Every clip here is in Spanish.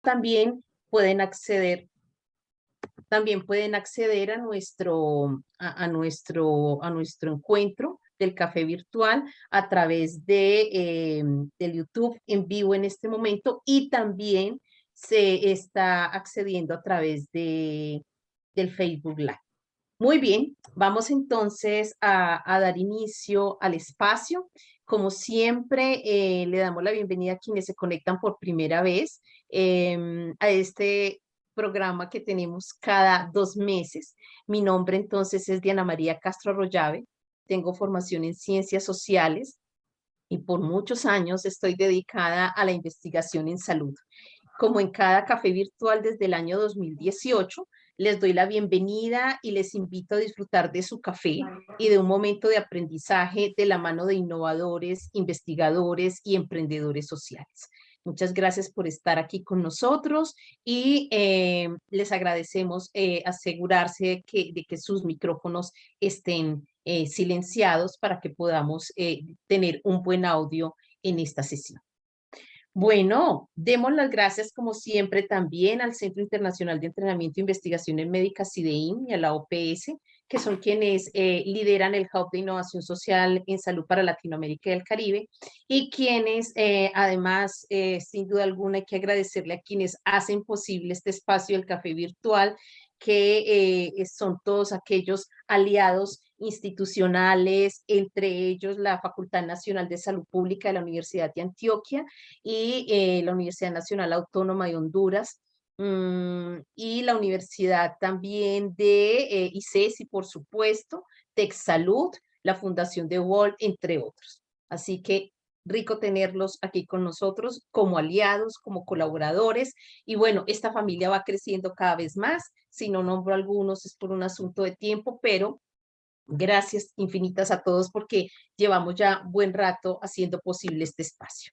También pueden acceder, también pueden acceder a nuestro encuentro del café virtual a través del YouTube en vivo en este momento, y también se está accediendo a través del Facebook Live. Muy bien, vamos entonces a dar inicio al espacio. Como siempre, le damos la bienvenida a quienes se conectan por primera vez a este programa que tenemos cada 2 meses. Mi nombre entonces es Diana María Castro Arroyave. Tengo formación en ciencias sociales y por muchos años estoy dedicada a la investigación en salud. Como en cada café virtual desde el año 2018, les doy la bienvenida y les invito a disfrutar de su café y de un momento de aprendizaje de la mano de innovadores, investigadores y emprendedores sociales. Muchas gracias por estar aquí con nosotros y les agradecemos asegurarse de que sus micrófonos estén silenciados para que podamos tener un buen audio en esta sesión. Bueno, demos las gracias como siempre también al Centro Internacional de Entrenamiento e Investigaciones Médicas, CIDEIN, y a la OPS, que son quienes lideran el Hub de Innovación Social en Salud para Latinoamérica y el Caribe, y quienes además, sin duda alguna, hay que agradecerle a quienes hacen posible este espacio del café virtual, que son todos aquellos aliados institucionales, entre ellos la Facultad Nacional de Salud Pública de la Universidad de Antioquia y la Universidad Nacional Autónoma de Honduras, y la Universidad también de ICESI, por supuesto, TechSalud, la Fundación de Wall, entre otros. Así que rico tenerlos aquí con nosotros como aliados, como colaboradores, y bueno, esta familia va creciendo cada vez más. Si no nombro algunos es por un asunto de tiempo, pero gracias infinitas a todos porque llevamos ya buen rato haciendo posible este espacio.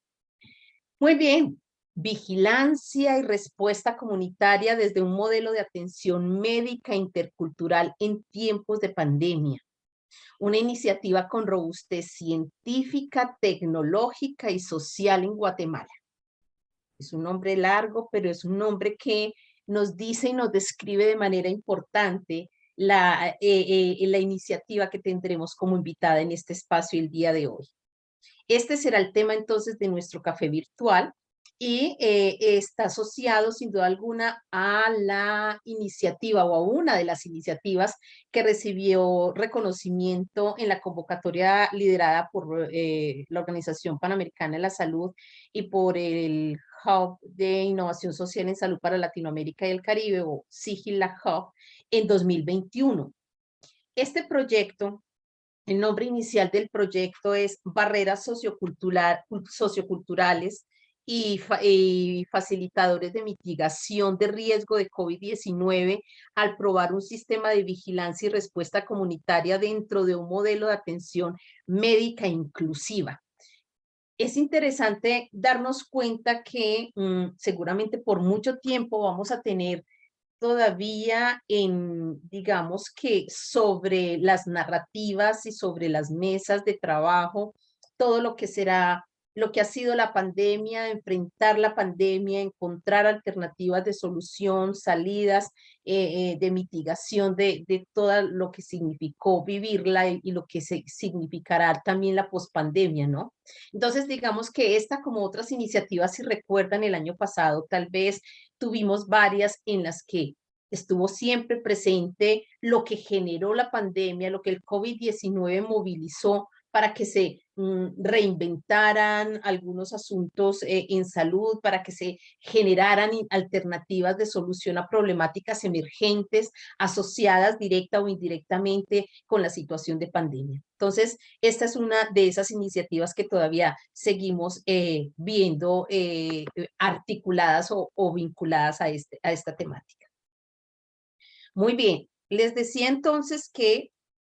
Muy bien, vigilancia y respuesta comunitaria desde un modelo de atención médica intercultural en tiempos de pandemia. Una iniciativa con robustez científica, tecnológica y social en Guatemala. Es un nombre largo, pero es un nombre que nos dice y nos describe de manera importante la iniciativa que tendremos como invitada en este espacio el día de hoy. Este será el tema entonces de nuestro café virtual y está asociado sin duda alguna a la iniciativa o a una de las iniciativas que recibió reconocimiento en la convocatoria liderada por la Organización Panamericana de la Salud y por el Hub de Innovación Social en Salud para Latinoamérica y el Caribe, o Sigila Hub, en 2021. Este proyecto, el nombre inicial del proyecto es Barreras Socioculturales y Facilitadores de Mitigación de Riesgo de COVID-19 al probar un sistema de vigilancia y respuesta comunitaria dentro de un modelo de atención médica inclusiva. Es interesante darnos cuenta que seguramente por mucho tiempo vamos a tener todavía digamos que sobre las narrativas y sobre las mesas de trabajo, todo lo que será, lo que ha sido la pandemia, enfrentar la pandemia, encontrar alternativas de solución, salidas, de mitigación de todo lo que significó vivirla y lo que significará también la pospandemia, ¿no? Entonces, digamos que esta, como otras iniciativas, si recuerdan el año pasado, tal vez tuvimos varias en las que estuvo siempre presente lo que generó la pandemia, lo que el COVID-19 movilizó para que se reinventaran algunos asuntos en salud, para que se generaran alternativas de solución a problemáticas emergentes asociadas directa o indirectamente con la situación de pandemia. Entonces, esta es una de esas iniciativas que todavía seguimos viendo articuladas o vinculadas a esta temática. Muy bien, les decía entonces que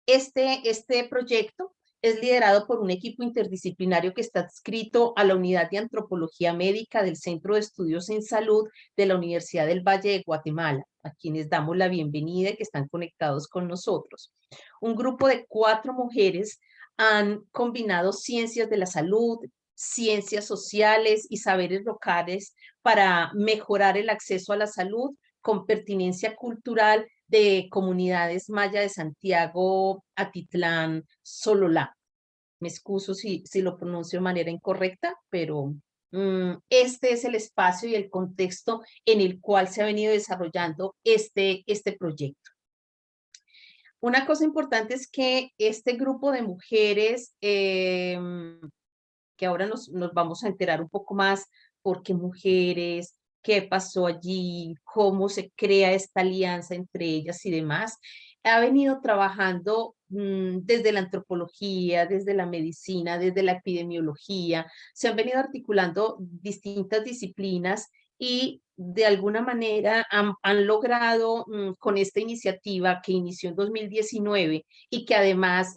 este proyecto es liderado por un equipo interdisciplinario que está adscrito a la Unidad de Antropología Médica del Centro de Estudios en Salud de la Universidad del Valle de Guatemala, a quienes damos la bienvenida y que están conectados con nosotros. Un grupo de 4 mujeres han combinado ciencias de la salud, ciencias sociales y saberes locales para mejorar el acceso a la salud con pertinencia cultural de comunidades maya de Santiago, Atitlán, Sololá. Me excuso si lo pronuncio de manera incorrecta, pero este es el espacio y el contexto en el cual se ha venido desarrollando este proyecto. Una cosa importante es que este grupo de mujeres, que ahora nos vamos a enterar un poco más por qué mujeres, qué pasó allí, cómo se crea esta alianza entre ellas y demás, ha venido trabajando desde la antropología, desde la medicina, desde la epidemiología, se han venido articulando distintas disciplinas y de alguna manera han logrado con esta iniciativa que inició en 2019 y que además,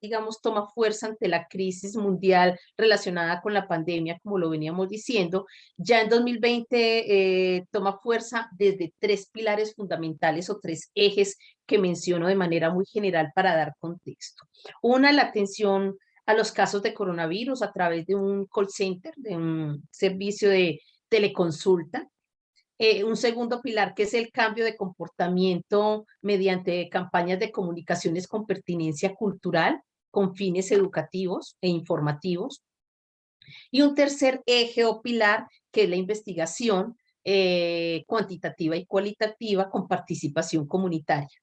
digamos, toma fuerza ante la crisis mundial relacionada con la pandemia, como lo veníamos diciendo, ya en 2020 toma fuerza desde tres pilares fundamentales o tres ejes que menciono de manera muy general para dar contexto. Una, la atención a los casos de coronavirus a través de un call center, de un servicio de teleconsulta. Un segundo pilar que es el cambio de comportamiento mediante campañas de comunicaciones con pertinencia cultural, con fines educativos e informativos. Y un tercer eje o pilar que es la investigación cuantitativa y cualitativa con participación comunitaria.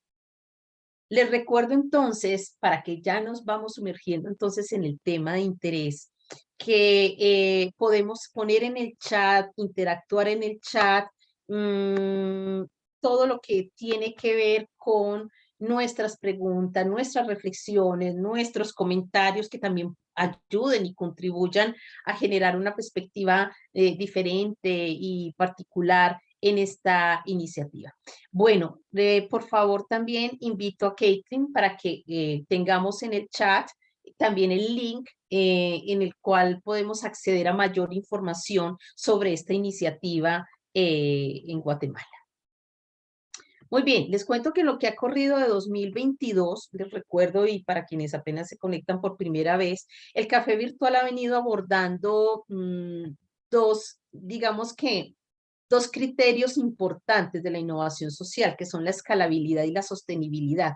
Les recuerdo entonces, para que ya nos vamos sumergiendo entonces en el tema de interés, que podemos poner en el chat, interactuar en el chat, todo lo que tiene que ver con nuestras preguntas, nuestras reflexiones, nuestros comentarios que también ayuden y contribuyan a generar una perspectiva diferente y particular en esta iniciativa. Bueno, por favor también invito a Caitlin para que tengamos en el chat también el link en el cual podemos acceder a mayor información sobre esta iniciativa en Guatemala. Muy bien, les cuento que lo que ha corrido de 2022, les recuerdo y para quienes apenas se conectan por primera vez, el café virtual ha venido abordando digamos que dos criterios importantes de la innovación social, que son la escalabilidad y la sostenibilidad.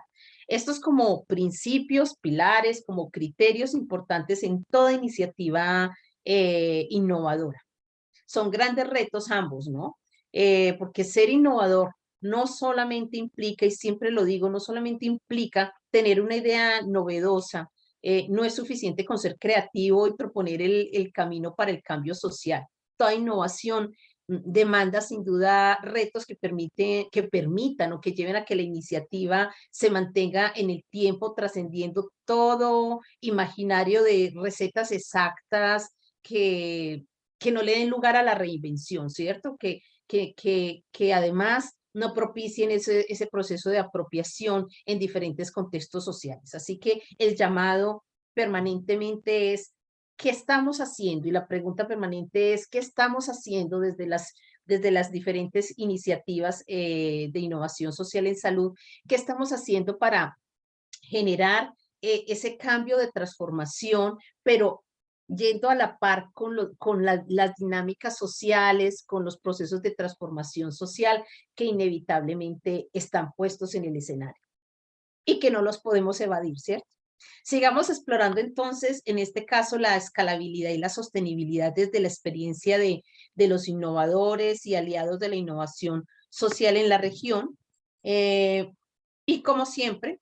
Estos como principios, pilares, como criterios importantes en toda iniciativa innovadora. Son grandes retos ambos, ¿no? Porque ser innovador no solamente implica, y siempre lo digo, no solamente implica tener una idea novedosa, no es suficiente con ser creativo y proponer el camino para el cambio social. Toda innovación demanda sin duda retos que permitan o que lleven a que la iniciativa se mantenga en el tiempo, trascendiendo todo imaginario de recetas exactas que no le den lugar a la reinvención, ¿cierto? Que además no propicien ese proceso de apropiación en diferentes contextos sociales. Así que el llamado permanentemente es, ¿qué estamos haciendo? Y la pregunta permanente es, ¿qué estamos haciendo desde las diferentes iniciativas de innovación social en salud? ¿Qué estamos haciendo para generar ese cambio de transformación, pero yendo a la par con las dinámicas sociales, con los procesos de transformación social que inevitablemente están puestos en el escenario y que no los podemos evadir, ¿cierto? Sigamos explorando entonces, en este caso, la escalabilidad y la sostenibilidad desde la experiencia de los innovadores y aliados de la innovación social en la región. Y como siempre,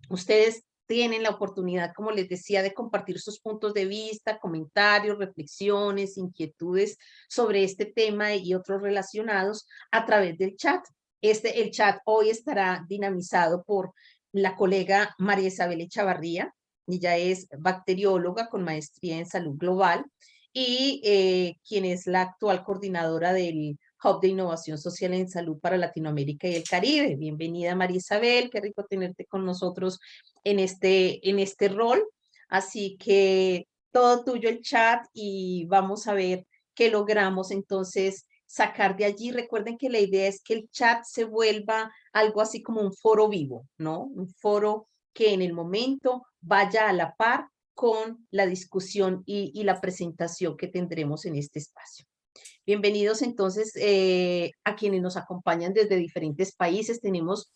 ustedes tienen la oportunidad, como les decía, de compartir sus puntos de vista, comentarios, reflexiones, inquietudes sobre este tema y otros relacionados a través del chat. El chat hoy estará dinamizado por la colega María Isabel Echavarría. Ella es bacterióloga con maestría en salud global y quien es la actual coordinadora del Hub de Innovación Social en Salud para Latinoamérica y el Caribe. Bienvenida, María Isabel, qué rico tenerte con nosotros en este rol. Así que todo tuyo el chat y vamos a ver qué logramos entonces sacar de allí. Recuerden que la idea es que el chat se vuelva algo así como un foro vivo, ¿no? Un foro que en el momento vaya a la par con la discusión y la presentación que tendremos en este espacio. Bienvenidos entonces a quienes nos acompañan desde diferentes países. Tenemos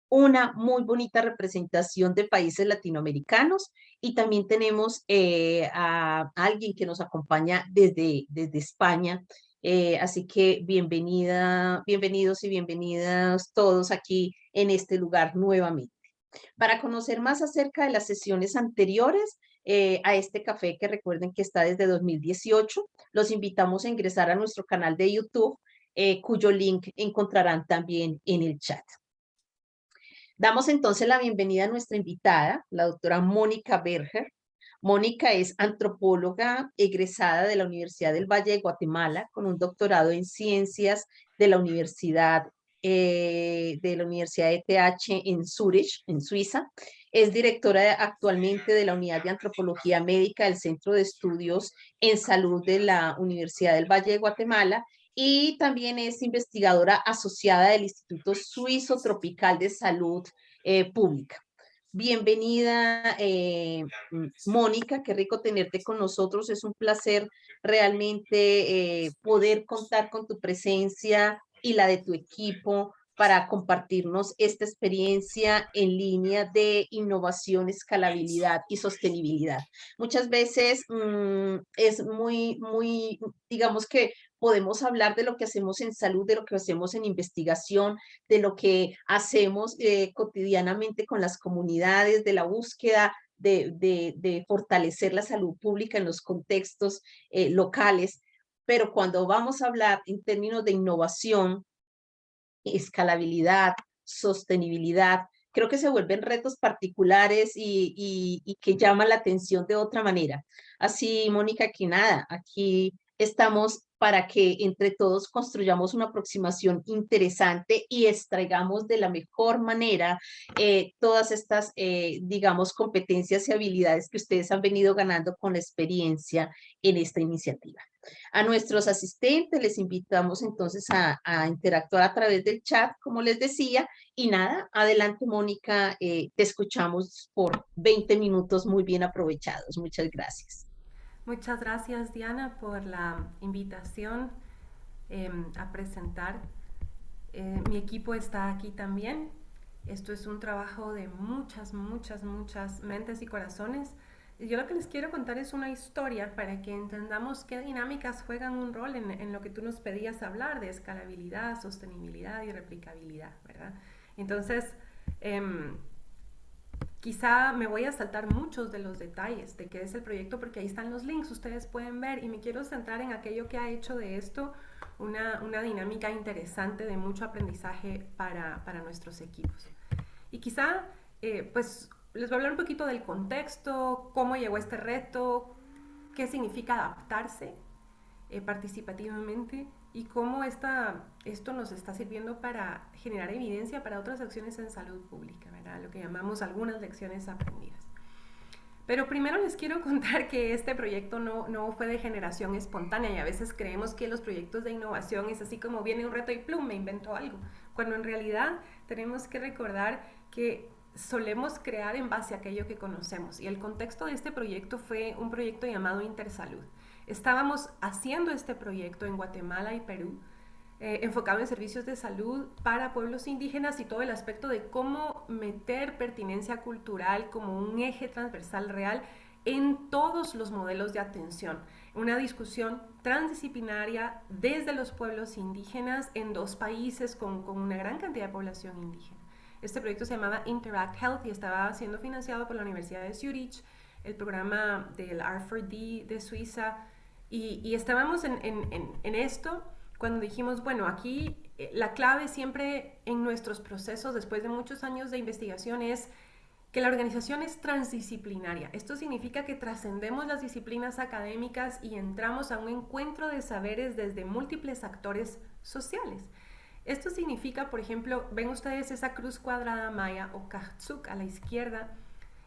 una muy bonita representación de países latinoamericanos y también tenemos a alguien que nos acompaña desde España. Así que bienvenidos y bienvenidas todos aquí en este lugar nuevamente. Para conocer más acerca de las sesiones anteriores a este café, que recuerden que está desde 2018, los invitamos a ingresar a nuestro canal de YouTube, cuyo link encontrarán también en el chat. Damos entonces la bienvenida a nuestra invitada, la doctora Mónica Berger. Mónica es antropóloga egresada de la Universidad del Valle de Guatemala con un doctorado en ciencias de la Universidad ETH en Zurich, en Suiza. Es directora actualmente de la Unidad de Antropología Médica del Centro de Estudios en Salud de la Universidad del Valle de Guatemala y también es investigadora asociada del Instituto Suizo Tropical de Salud Pública. Bienvenida, Mónica, qué rico tenerte con nosotros. Es un placer realmente poder contar con tu presencia y la de tu equipo para compartirnos esta experiencia en línea de innovación, escalabilidad y sostenibilidad. Muchas veces es muy, digamos que podemos hablar de lo que hacemos en salud, de lo que hacemos en investigación, de lo que hacemos cotidianamente con las comunidades, de la búsqueda de fortalecer la salud pública en los contextos locales. Pero cuando vamos a hablar en términos de innovación, escalabilidad, sostenibilidad, creo que se vuelven retos particulares y que llaman la atención de otra manera. Así, Mónica, que nada, aquí estamos para que entre todos construyamos una aproximación interesante y extraigamos de la mejor manera todas estas, digamos, competencias y habilidades que ustedes han venido ganando con la experiencia en esta iniciativa. A nuestros asistentes les invitamos entonces a interactuar a través del chat, como les decía, y nada, adelante Mónica, te escuchamos por 20 minutos muy bien aprovechados. Muchas gracias. Muchas gracias, Diana, por la invitación a presentar. Mi equipo está aquí también. Esto es un trabajo de muchas mentes y corazones. Y yo lo que les quiero contar es una historia para que entendamos qué dinámicas juegan un rol en lo que tú nos pedías hablar de escalabilidad, sostenibilidad y replicabilidad, ¿verdad? Entonces, quizá me voy a saltar muchos de los detalles de qué es el proyecto porque ahí están los links, ustedes pueden ver, y me quiero centrar en aquello que ha hecho de esto una dinámica interesante de mucho aprendizaje para nuestros equipos. Y quizá, pues, les voy a hablar un poquito del contexto, cómo llegó este reto, qué significa adaptarse participativamente y cómo esto nos está sirviendo para generar evidencia para otras acciones en salud pública, ¿verdad? Lo que llamamos algunas lecciones aprendidas. Pero primero les quiero contar que este proyecto no fue de generación espontánea y a veces creemos que los proyectos de innovación es así como viene un reto y plum, me invento algo, cuando en realidad tenemos que recordar que solemos crear en base a aquello que conocemos. Y el contexto de este proyecto fue un proyecto llamado Intersalud. Estábamos haciendo este proyecto en Guatemala y Perú, enfocado en servicios de salud para pueblos indígenas y todo el aspecto de cómo meter pertinencia cultural como un eje transversal real en todos los modelos de atención. Una discusión transdisciplinaria desde los pueblos indígenas en dos países con una gran cantidad de población indígena. Este proyecto se llamaba Interact Health y estaba siendo financiado por la Universidad de Zurich, el programa del R4D de Suiza, y estábamos en esto cuando dijimos, bueno, aquí la clave siempre en nuestros procesos, después de muchos años de investigación, es que la organización es transdisciplinaria. Esto significa que trascendemos las disciplinas académicas y entramos a un encuentro de saberes desde múltiples actores sociales. Esto significa, por ejemplo, ven ustedes esa cruz cuadrada maya o Kahtzuk a la izquierda,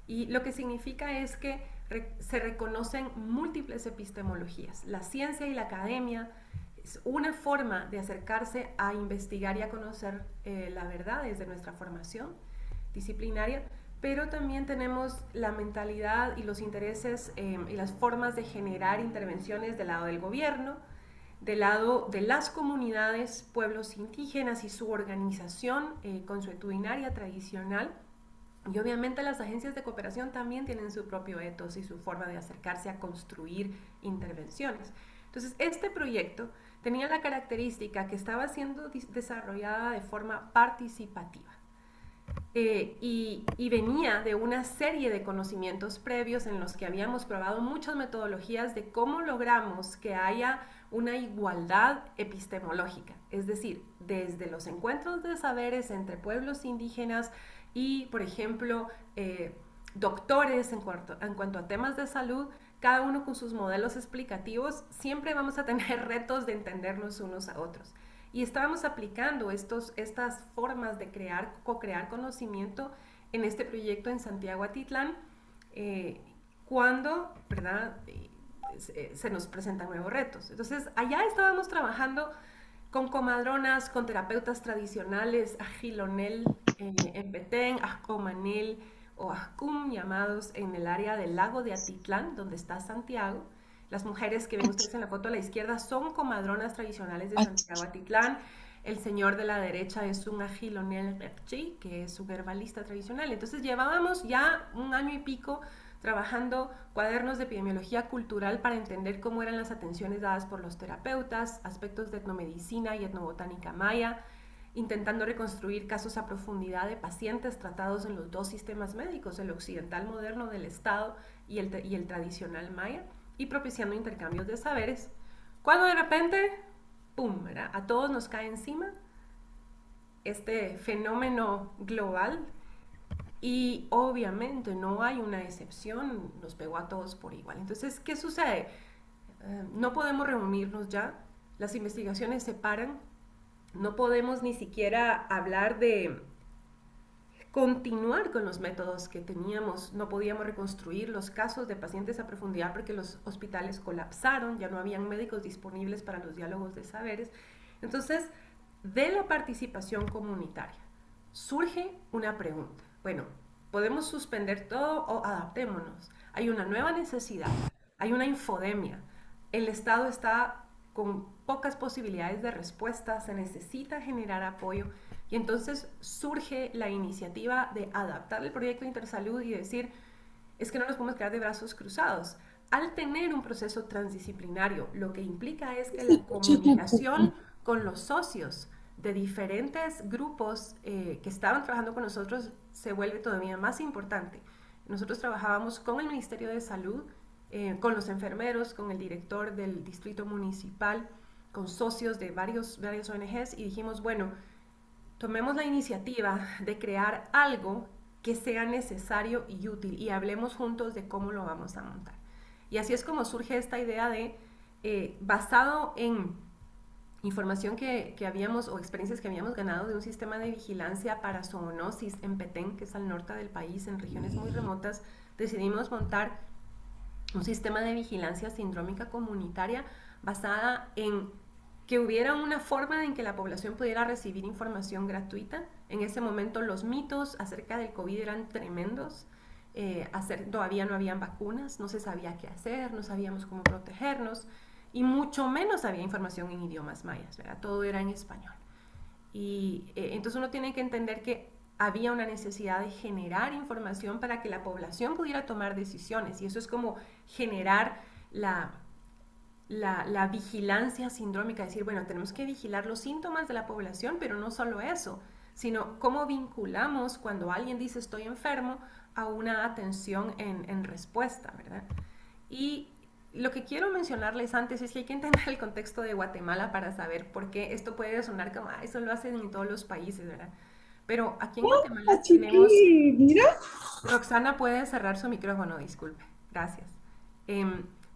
y lo que significa es que se reconocen múltiples epistemologías. La ciencia y la academia es una forma de acercarse a investigar y a conocer la verdad desde nuestra formación disciplinaria, pero también tenemos la mentalidad y los intereses y las formas de generar intervenciones del lado del gobierno, del lado de las comunidades, pueblos indígenas y su organización consuetudinaria tradicional. Y obviamente las agencias de cooperación también tienen su propio ethos y su forma de acercarse a construir intervenciones. Entonces, este proyecto tenía la característica que estaba siendo desarrollada de forma participativa. Y venía de una serie de conocimientos previos en los que habíamos probado muchas metodologías de cómo logramos que haya una igualdad epistemológica, es decir, desde los encuentros de saberes entre pueblos indígenas y, por ejemplo, doctores en cuanto a temas de salud, cada uno con sus modelos explicativos, siempre vamos a tener retos de entendernos unos a otros. Y estábamos aplicando estas formas de co-crear conocimiento en este proyecto en Santiago Atitlán, cuando, ¿verdad?, se nos presentan nuevos retos. Entonces, allá estábamos trabajando con comadronas, con terapeutas tradicionales, Ajilonel, en Petén, Ajcomanel o Ajcum, llamados en el área del lago de Atitlán, donde está Santiago. Las mujeres que ven ustedes en la foto a la izquierda son comadronas tradicionales de Santiago Atitlán. El señor de la derecha es un Ajilonel Repchi, que es un herbalista tradicional. Entonces llevábamos ya un año y pico trabajando cuadernos de epidemiología cultural para entender cómo eran las atenciones dadas por los terapeutas, aspectos de etnomedicina y etnobotánica maya, intentando reconstruir casos a profundidad de pacientes tratados en los dos sistemas médicos, el occidental moderno del Estado y el tradicional maya, y propiciando intercambios de saberes, cuando de repente, ¡pum!, ¿verdad?, a todos nos cae encima este fenómeno global. Y obviamente no hay una excepción, nos pegó a todos por igual. Entonces, ¿qué sucede? No podemos reunirnos ya, las investigaciones se paran, no podemos ni siquiera hablar de continuar con los métodos que teníamos, no podíamos reconstruir los casos de pacientes a profundidad porque los hospitales colapsaron, ya no habían médicos disponibles para los diálogos de saberes. Entonces, de la participación comunitaria surge una pregunta. Bueno, podemos suspender todo o adaptémonos. Hay una nueva necesidad, hay una infodemia. El Estado está con pocas posibilidades de respuesta, se necesita generar apoyo y entonces surge la iniciativa de adaptar el proyecto Intersalud y decir, es que no nos podemos quedar de brazos cruzados. Al tener un proceso transdisciplinario, lo que implica es que la comunicación con los socios de diferentes grupos que estaban trabajando con nosotros se vuelve todavía más importante. Nosotros trabajábamos con el Ministerio de Salud, con los enfermeros, con el director del distrito municipal, con socios de varias ONGs y dijimos, bueno, tomemos la iniciativa de crear algo que sea necesario y útil y hablemos juntos de cómo lo vamos a montar. Y así es como surge esta idea de, basado en información que habíamos o experiencias que habíamos ganado de un sistema de vigilancia para zoonosis en Petén, que es al norte del país, en regiones muy remotas, decidimos montar un sistema de vigilancia sindrómica comunitaria basada en que hubiera una forma en que la población pudiera recibir información gratuita. En ese momento los mitos acerca del COVID eran tremendos. Todavía no habían vacunas, no se sabía qué hacer, no sabíamos cómo protegernos y mucho menos había información en idiomas mayas, ¿verdad? Todo era en español. Y entonces uno tiene que entender que había una necesidad de generar información para que la población pudiera tomar decisiones y eso es como generar la vigilancia sindrómica, decir, bueno, tenemos que vigilar los síntomas de la población, pero no solo eso, sino cómo vinculamos cuando alguien dice estoy enfermo a una atención en respuesta, ¿verdad? Y lo que quiero mencionarles antes es que hay que entender el contexto de Guatemala para saber por qué esto puede sonar como, eso lo hacen en todos los países, ¿verdad? Pero aquí en Guatemala tenemos... Mira. Roxana puede cerrar su micrófono, disculpe, gracias.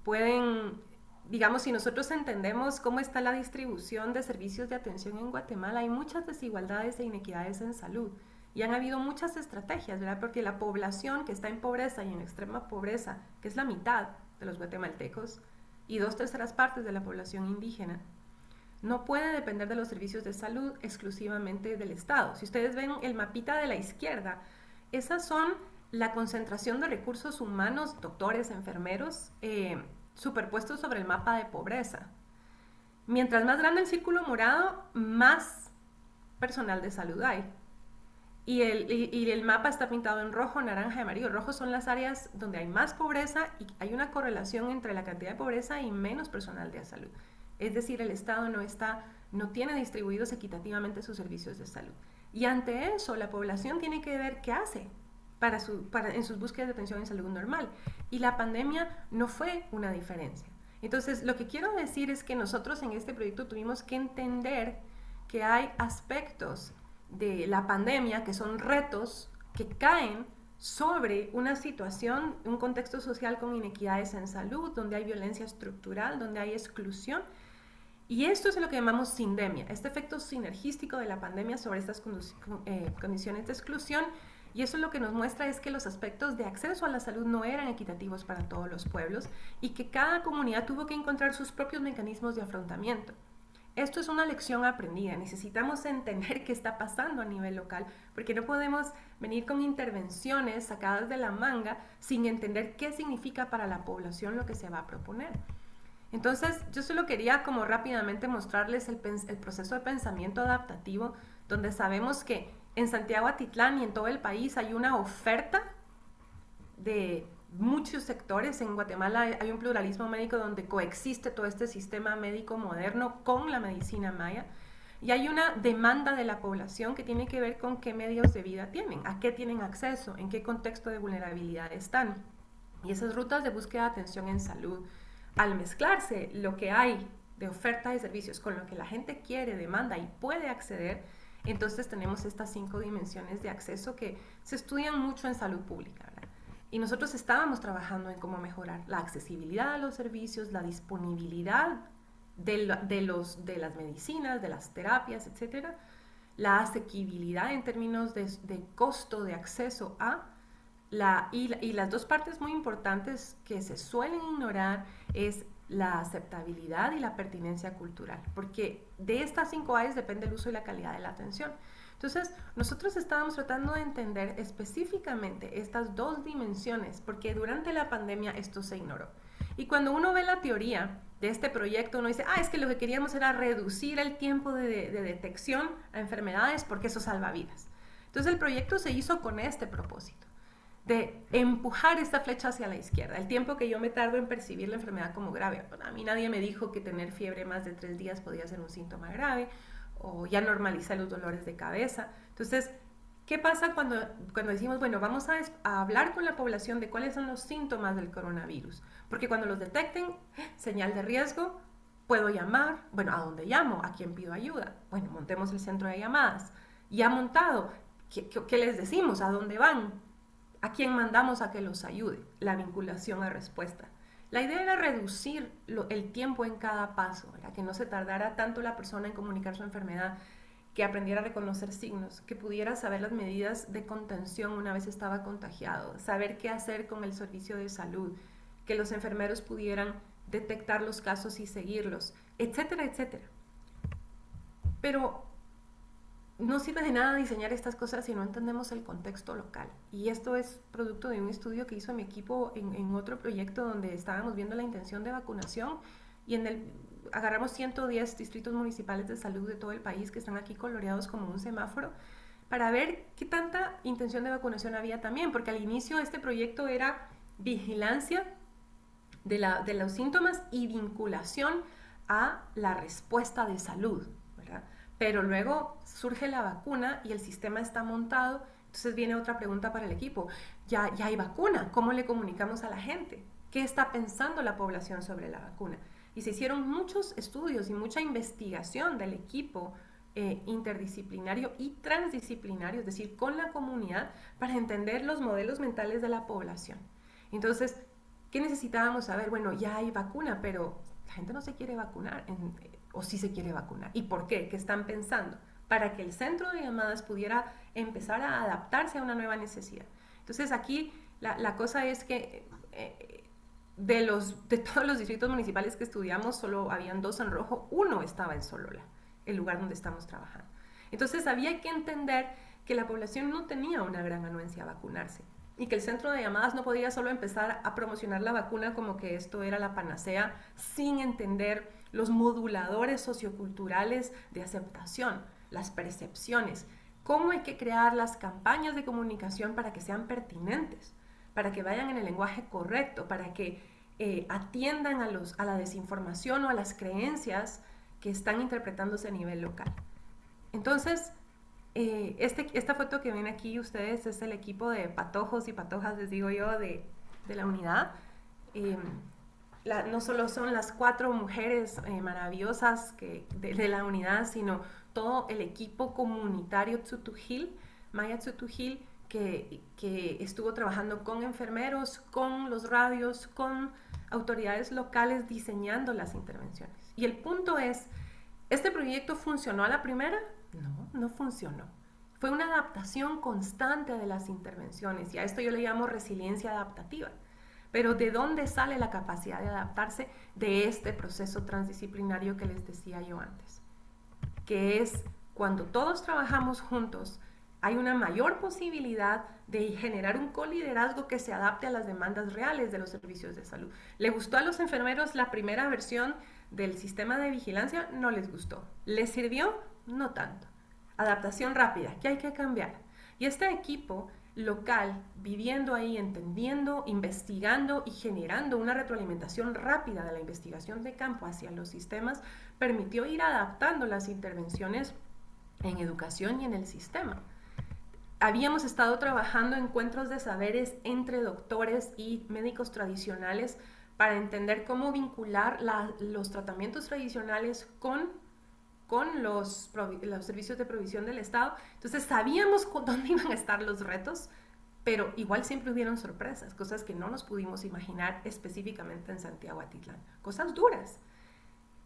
Pueden, digamos, si nosotros entendemos cómo está la distribución de servicios de atención en Guatemala, hay muchas desigualdades e inequidades en salud. Y han habido muchas estrategias, ¿verdad? Porque la población que está en pobreza y en extrema pobreza, que es la mitad de los guatemaltecos, y 2/3 partes de la población indígena, no puede depender de los servicios de salud exclusivamente del Estado. Si ustedes ven el mapita de la izquierda, esas son la concentración de recursos humanos, doctores, enfermeros, superpuestos sobre el mapa de pobreza. Mientras más grande el círculo morado, más personal de salud hay. Y el mapa está pintado en rojo, naranja y amarillo. Rojo son las áreas donde hay más pobreza y hay una correlación entre la cantidad de pobreza y menos personal de salud. Es decir, el Estado no tiene distribuidos equitativamente sus servicios de salud. Y ante eso, la población tiene que ver qué hace en sus búsquedas de atención en salud normal. Y la pandemia no fue una diferencia. Entonces, lo que quiero decir es que nosotros en este proyecto tuvimos que entender que hay aspectos de la pandemia que son retos que caen sobre una situación, un contexto social con inequidades en salud, donde hay violencia estructural, donde hay exclusión. Y esto es lo que llamamos sindemia, este efecto sinergístico de la pandemia sobre estas condiciones de exclusión. Y eso lo que nos muestra es que los aspectos de acceso a la salud no eran equitativos para todos los pueblos y que cada comunidad tuvo que encontrar sus propios mecanismos de afrontamiento. Esto es una lección aprendida. Necesitamos entender qué está pasando a nivel local, porque no podemos venir con intervenciones sacadas de la manga sin entender qué significa para la población lo que se va a proponer. Entonces, yo solo quería como rápidamente mostrarles el proceso de pensamiento adaptativo, donde sabemos que en Santiago Atitlán y en todo el país hay una oferta de muchos sectores. En Guatemala hay un pluralismo médico donde coexiste todo este sistema médico moderno con la medicina maya. Y hay una demanda de la población que tiene que ver con qué medios de vida tienen, a qué tienen acceso, en qué contexto de vulnerabilidad están. Y esas rutas de búsqueda de atención en salud, al mezclarse lo que hay de oferta de servicios con lo que la gente quiere, demanda y puede acceder, entonces tenemos estas 5 dimensiones de acceso que se estudian mucho en salud pública, ¿verdad? Y nosotros estábamos trabajando en cómo mejorar la accesibilidad a los servicios, la disponibilidad de las medicinas, de las terapias, etcétera, la asequibilidad en términos de costo de acceso a y las dos partes muy importantes que se suelen ignorar es la aceptabilidad y la pertinencia cultural, porque de estas 5 áreas depende el uso y la calidad de la atención. Entonces, nosotros estábamos tratando de entender específicamente estas 2 dimensiones, porque durante la pandemia esto se ignoró. Y cuando uno ve la teoría de este proyecto, uno dice, es que lo que queríamos era reducir el tiempo de detección a enfermedades porque eso salva vidas. Entonces, el proyecto se hizo con este propósito, de empujar esta flecha hacia la izquierda. El tiempo que yo me tardo en percibir la enfermedad como grave. Bueno, a mí nadie me dijo que tener fiebre más de 3 días podía ser un síntoma grave, o ya normaliza los dolores de cabeza. Entonces, ¿qué pasa cuando decimos, bueno, vamos a hablar con la población de cuáles son los síntomas del coronavirus? Porque cuando los detecten, señal de riesgo, puedo llamar, bueno, ¿a dónde llamo? ¿A quién pido ayuda? Bueno, montemos el centro de llamadas. Ya montado, ¿qué les decimos? ¿A dónde van? ¿A quién mandamos a que los ayude? La vinculación a respuesta. La idea era reducir el tiempo en cada paso, ¿verdad? Que no se tardara tanto la persona en comunicar su enfermedad, que aprendiera a reconocer signos, que pudiera saber las medidas de contención una vez estaba contagiado, saber qué hacer con el servicio de salud, que los enfermeros pudieran detectar los casos y seguirlos, etcétera, etcétera. Pero no sirve de nada diseñar estas cosas si no entendemos el contexto local. Y esto es producto de un estudio que hizo mi equipo en otro proyecto donde estábamos viendo la intención de vacunación y agarramos 110 distritos municipales de salud de todo el país que están aquí coloreados como un semáforo para ver qué tanta intención de vacunación había también, porque al inicio este proyecto era vigilancia de los síntomas y vinculación a la respuesta de salud, ¿verdad? Pero luego surge la vacuna y el sistema está montado, entonces viene otra pregunta para el equipo. Ya hay vacuna, ¿cómo le comunicamos a la gente? ¿Qué está pensando la población sobre la vacuna? Y se hicieron muchos estudios y mucha investigación del equipo interdisciplinario y transdisciplinario, es decir, con la comunidad, para entender los modelos mentales de la población. Entonces, ¿qué necesitábamos saber? Bueno, ya hay vacuna, pero la gente no se quiere vacunar, o sí se quiere vacunar. ¿Y por qué? ¿Qué están pensando? Para que el centro de llamadas pudiera empezar a adaptarse a una nueva necesidad. Entonces aquí la cosa es que de todos los distritos municipales que estudiamos, solo habían 2 en rojo, 1 estaba en Solola, el lugar donde estamos trabajando. Entonces había que entender que la población no tenía una gran anuencia a vacunarse. y que el centro de llamadas no podía solo empezar a promocionar la vacuna como que esto era la panacea sin entender los moduladores socioculturales de aceptación, las percepciones, cómo hay que crear las campañas de comunicación para que sean pertinentes, para que vayan en el lenguaje correcto, para que atiendan a la desinformación o a las creencias que están interpretándose a nivel local. Entonces, esta foto que ven aquí ustedes es el equipo de patojos y patojas, les digo yo, de la unidad. No solo son las 4 mujeres maravillosas de la unidad, sino todo el equipo comunitario Tzutujil, Maya Tzutujil, que estuvo trabajando con enfermeros, con los radios, con autoridades locales diseñando las intervenciones. Y el punto es, ¿este proyecto funcionó a la primera? No, no funcionó. Fue una adaptación constante de las intervenciones y a esto yo le llamo resiliencia adaptativa. Pero ¿de dónde sale la capacidad de adaptarse? De este proceso transdisciplinario que les decía yo antes, que es cuando todos trabajamos juntos, hay una mayor posibilidad de generar un coliderazgo que se adapte a las demandas reales de los servicios de salud. ¿Le gustó a los enfermeros la primera versión del sistema de vigilancia? No les gustó. ¿Les sirvió? No tanto. Adaptación rápida, ¿qué hay que cambiar? Y este equipo local, viviendo ahí, entendiendo, investigando y generando una retroalimentación rápida de la investigación de campo hacia los sistemas, permitió ir adaptando las intervenciones en educación y en el sistema. Habíamos estado trabajando encuentros de saberes entre doctores y médicos tradicionales para entender cómo vincular los tratamientos tradicionales con los servicios de provisión del Estado. Entonces sabíamos dónde iban a estar los retos, pero igual siempre hubieron sorpresas, cosas que no nos pudimos imaginar específicamente en Santiago Atitlán, cosas duras.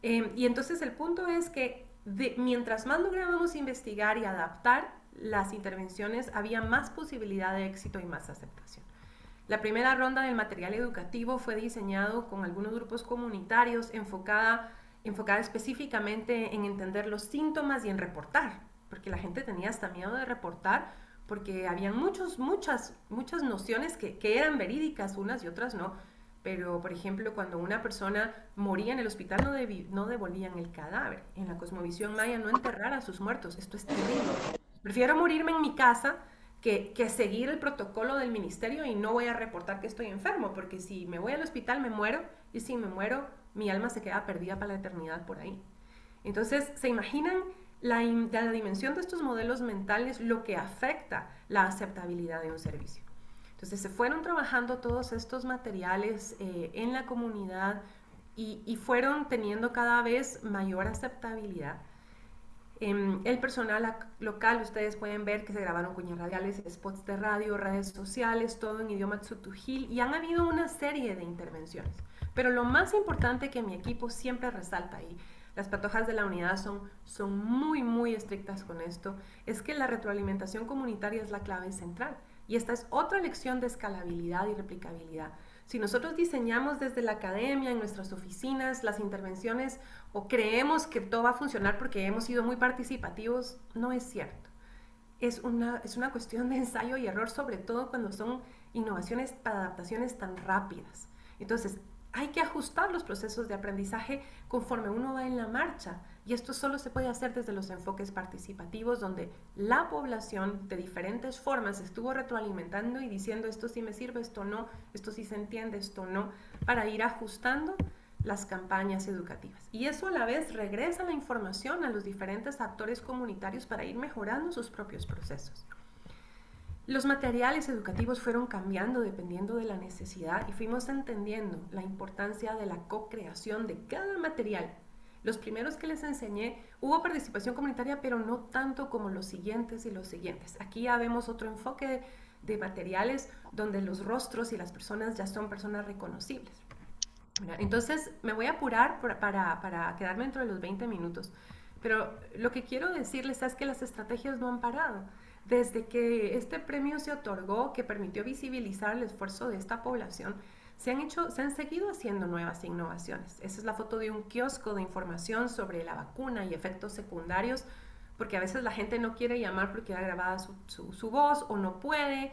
Y entonces el punto es que mientras más lográbamos investigar y adaptar las intervenciones, había más posibilidad de éxito y más aceptación. La primera ronda del material educativo fue diseñado con algunos grupos comunitarios enfocada específicamente en entender los síntomas y en reportar, porque la gente tenía hasta miedo de reportar, porque había muchas nociones que eran verídicas, unas y otras no. Pero, por ejemplo, cuando una persona moría en el hospital no devolvían el cadáver. En la cosmovisión maya no enterrar a sus muertos. Esto es terrible. Prefiero morirme en mi casa que seguir el protocolo del ministerio y no voy a reportar que estoy enfermo, porque si me voy al hospital me muero, y si me muero mi alma se queda perdida para la eternidad por ahí. Entonces, ¿se imaginan la dimensión de estos modelos mentales, lo que afecta la aceptabilidad de un servicio? Entonces se fueron trabajando todos estos materiales en la comunidad y fueron teniendo cada vez mayor aceptabilidad. El personal local, ustedes pueden ver que se grabaron cuñas radiales, spots de radio, redes sociales, todo en idioma tzutujil, y han habido una serie de intervenciones. Pero lo más importante que mi equipo siempre resalta, y las patojas de la unidad son muy, muy estrictas con esto, es que la retroalimentación comunitaria es la clave central. Y esta es otra lección de escalabilidad y replicabilidad. Si nosotros diseñamos desde la academia, en nuestras oficinas, las intervenciones, o creemos que todo va a funcionar porque hemos sido muy participativos, no es cierto. Es una cuestión de ensayo y error, sobre todo cuando son innovaciones para adaptaciones tan rápidas. Entonces, hay que ajustar los procesos de aprendizaje conforme uno va en la marcha. Y esto solo se puede hacer desde los enfoques participativos, donde la población de diferentes formas estuvo retroalimentando y diciendo esto sí me sirve, esto no, esto sí se entiende, esto no, para ir ajustando las campañas educativas. Y eso a la vez regresa la información a los diferentes actores comunitarios para ir mejorando sus propios procesos. Los materiales educativos fueron cambiando dependiendo de la necesidad y fuimos entendiendo la importancia de la co-creación de cada material. Los primeros que les enseñé, hubo participación comunitaria, pero no tanto como los siguientes y los siguientes. Aquí ya vemos otro enfoque de materiales donde los rostros y las personas ya son personas reconocibles. Entonces, me voy a apurar para quedarme dentro de los 20 minutos. Pero lo que quiero decirles es que las estrategias no han parado. Desde que este premio se otorgó, que permitió visibilizar el esfuerzo de esta población, se han seguido haciendo nuevas innovaciones. Esa es la foto de un kiosco de información sobre la vacuna y efectos secundarios, porque a veces la gente no quiere llamar porque ha grabado su voz o no puede.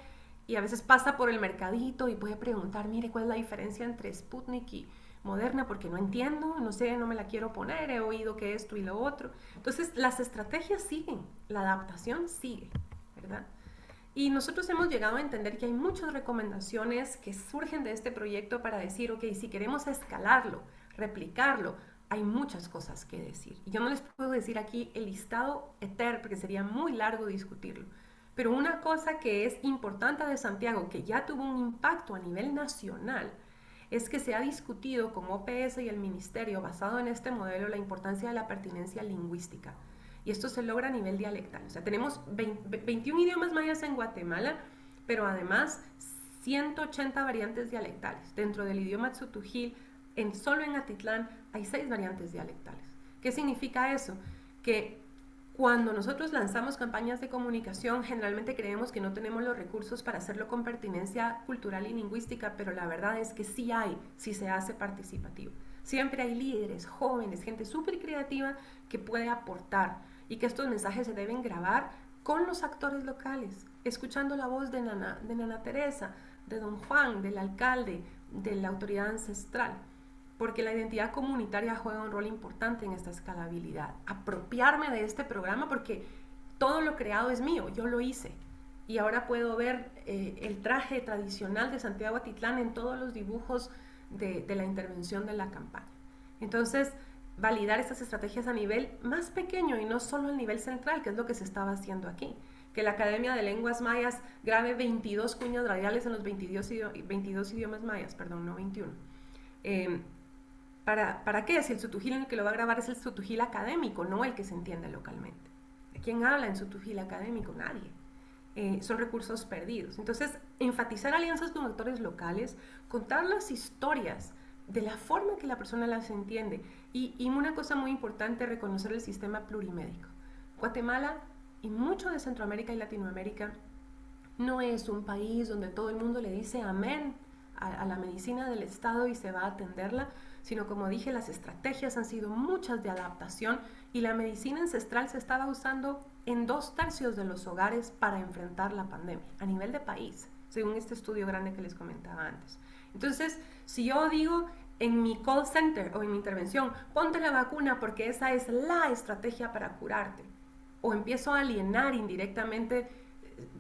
y a veces pasa por el mercadito y puede preguntar, mire, ¿cuál es la diferencia entre Sputnik y Moderna? Porque no entiendo, no sé, no me la quiero poner, he oído que esto y lo otro. Entonces, las estrategias siguen, la adaptación sigue, ¿verdad? Y nosotros hemos llegado a entender que hay muchas recomendaciones que surgen de este proyecto para decir, ok, si queremos escalarlo, replicarlo, hay muchas cosas que decir. Y yo no les puedo decir aquí el listado eterno, porque sería muy largo discutirlo. Pero una cosa que es importante de Santiago, que ya tuvo un impacto a nivel nacional, es que se ha discutido con OPS y el Ministerio, basado en este modelo, la importancia de la pertinencia lingüística. Y esto se logra a nivel dialectal. O sea, tenemos 21 idiomas mayas en Guatemala, pero además 180 variantes dialectales. Dentro del idioma tzutujil, solo en Atitlán hay 6 variantes dialectales. ¿Qué significa eso? Que cuando nosotros lanzamos campañas de comunicación, generalmente creemos que no tenemos los recursos para hacerlo con pertinencia cultural y lingüística, pero la verdad es que sí hay, si se hace participativo. Siempre hay líderes, jóvenes, gente súper creativa que puede aportar y que estos mensajes se deben grabar con los actores locales, escuchando la voz de Nana Teresa, de Don Juan, del alcalde, de la autoridad ancestral, porque la identidad comunitaria juega un rol importante en esta escalabilidad. Apropiarme de este programa porque todo lo creado es mío, yo lo hice. Y ahora puedo ver el traje tradicional de Santiago Atitlán en todos los dibujos de la intervención de la campaña. Entonces, validar estas estrategias a nivel más pequeño y no solo al nivel central, que es lo que se estaba haciendo aquí. Que la Academia de Lenguas Mayas grabe 22 cuñas radiales en los 22 idiomas mayas, perdón, no 21. ¿Para qué? Si el tzutujil en el que lo va a grabar es el tzutujil académico, no el que se entiende localmente. ¿De quién habla en tzutujil académico? Nadie. Son recursos perdidos. Entonces, enfatizar alianzas con actores locales, contar las historias de la forma que la persona las entiende. Y una cosa muy importante, reconocer el sistema plurimédico. Guatemala y mucho de Centroamérica y Latinoamérica no es un país donde todo el mundo le dice amén a la medicina del Estado y se va a atenderla, sino como dije, las estrategias han sido muchas de adaptación y la medicina ancestral se estaba usando en 2/3 de los hogares para enfrentar la pandemia a nivel de país, según este estudio grande que les comentaba antes. Entonces, si yo digo en mi call center o en mi intervención, ponte la vacuna porque esa es la estrategia para curarte, o empiezo a alienar indirectamente,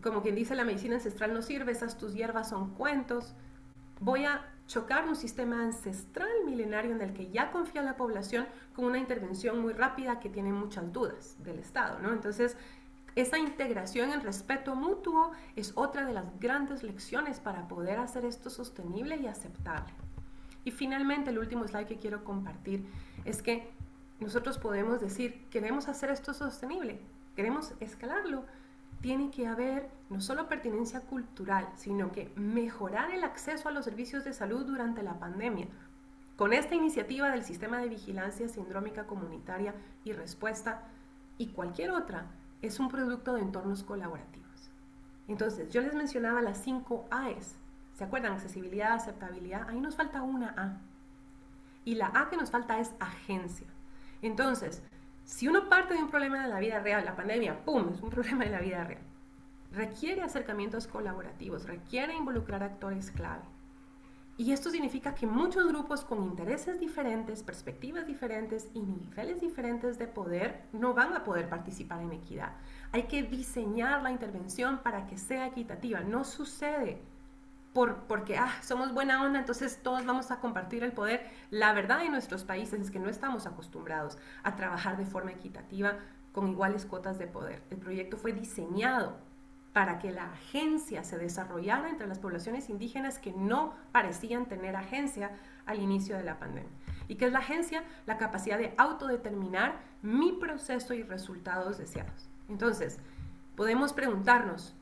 como quien dice la medicina ancestral no sirve, esas tus hierbas son cuentos, voy a chocar un sistema ancestral milenario en el que ya confía la población con una intervención muy rápida que tiene muchas dudas del Estado, ¿no? Entonces, esa integración en respeto mutuo es otra de las grandes lecciones para poder hacer esto sostenible y aceptable. Y finalmente, el último slide que quiero compartir es que nosotros podemos decir, queremos hacer esto sostenible, queremos escalarlo. Tiene que haber no solo pertinencia cultural, sino que mejorar el acceso a los servicios de salud durante la pandemia. Con esta iniciativa del Sistema de Vigilancia Sindrómica Comunitaria y Respuesta y cualquier otra, es un producto de entornos colaborativos. Entonces, yo les mencionaba las 5 A's. ¿Se acuerdan? Accesibilidad, aceptabilidad. Ahí nos falta una A. Y la A que nos falta es agencia. Entonces, si uno parte de un problema de la vida real, la pandemia, ¡pum!, es un problema de la vida real. Requiere acercamientos colaborativos, requiere involucrar actores clave. Y esto significa que muchos grupos con intereses diferentes, perspectivas diferentes y niveles diferentes de poder no van a poder participar en equidad. Hay que diseñar la intervención para que sea equitativa. No sucede porque somos buena onda, entonces todos vamos a compartir el poder. La verdad en nuestros países es que no estamos acostumbrados a trabajar de forma equitativa con iguales cuotas de poder. El proyecto fue diseñado para que la agencia se desarrollara entre las poblaciones indígenas que no parecían tener agencia al inicio de la pandemia. ¿Y qué es la agencia? La capacidad de autodeterminar mi proceso y resultados deseados. Entonces, podemos preguntarnos,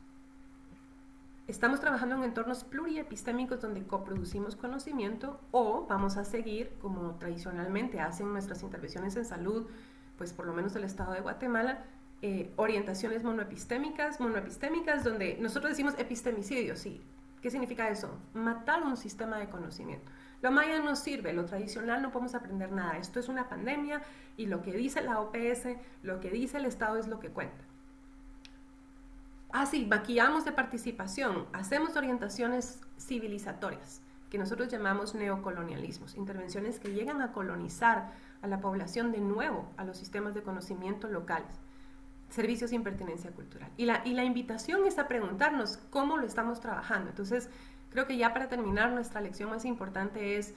¿estamos trabajando en entornos pluriepistémicos donde coproducimos conocimiento o vamos a seguir, como tradicionalmente hacen nuestras intervenciones en salud, pues por lo menos el Estado de Guatemala, orientaciones monoepistémicas, donde nosotros decimos epistemicidio, sí. ¿Qué significa eso? Matar un sistema de conocimiento. Lo maya no sirve, lo tradicional no podemos aprender nada. Esto es una pandemia y lo que dice la OPS, lo que dice el Estado es lo que cuenta. sí, maquillamos de participación, hacemos orientaciones civilizatorias, que nosotros llamamos neocolonialismos, intervenciones que llegan a colonizar a la población de nuevo, a los sistemas de conocimiento locales, servicios sin pertenencia cultural. Y la invitación es a preguntarnos cómo lo estamos trabajando. Entonces, creo que ya para terminar, nuestra lección más importante es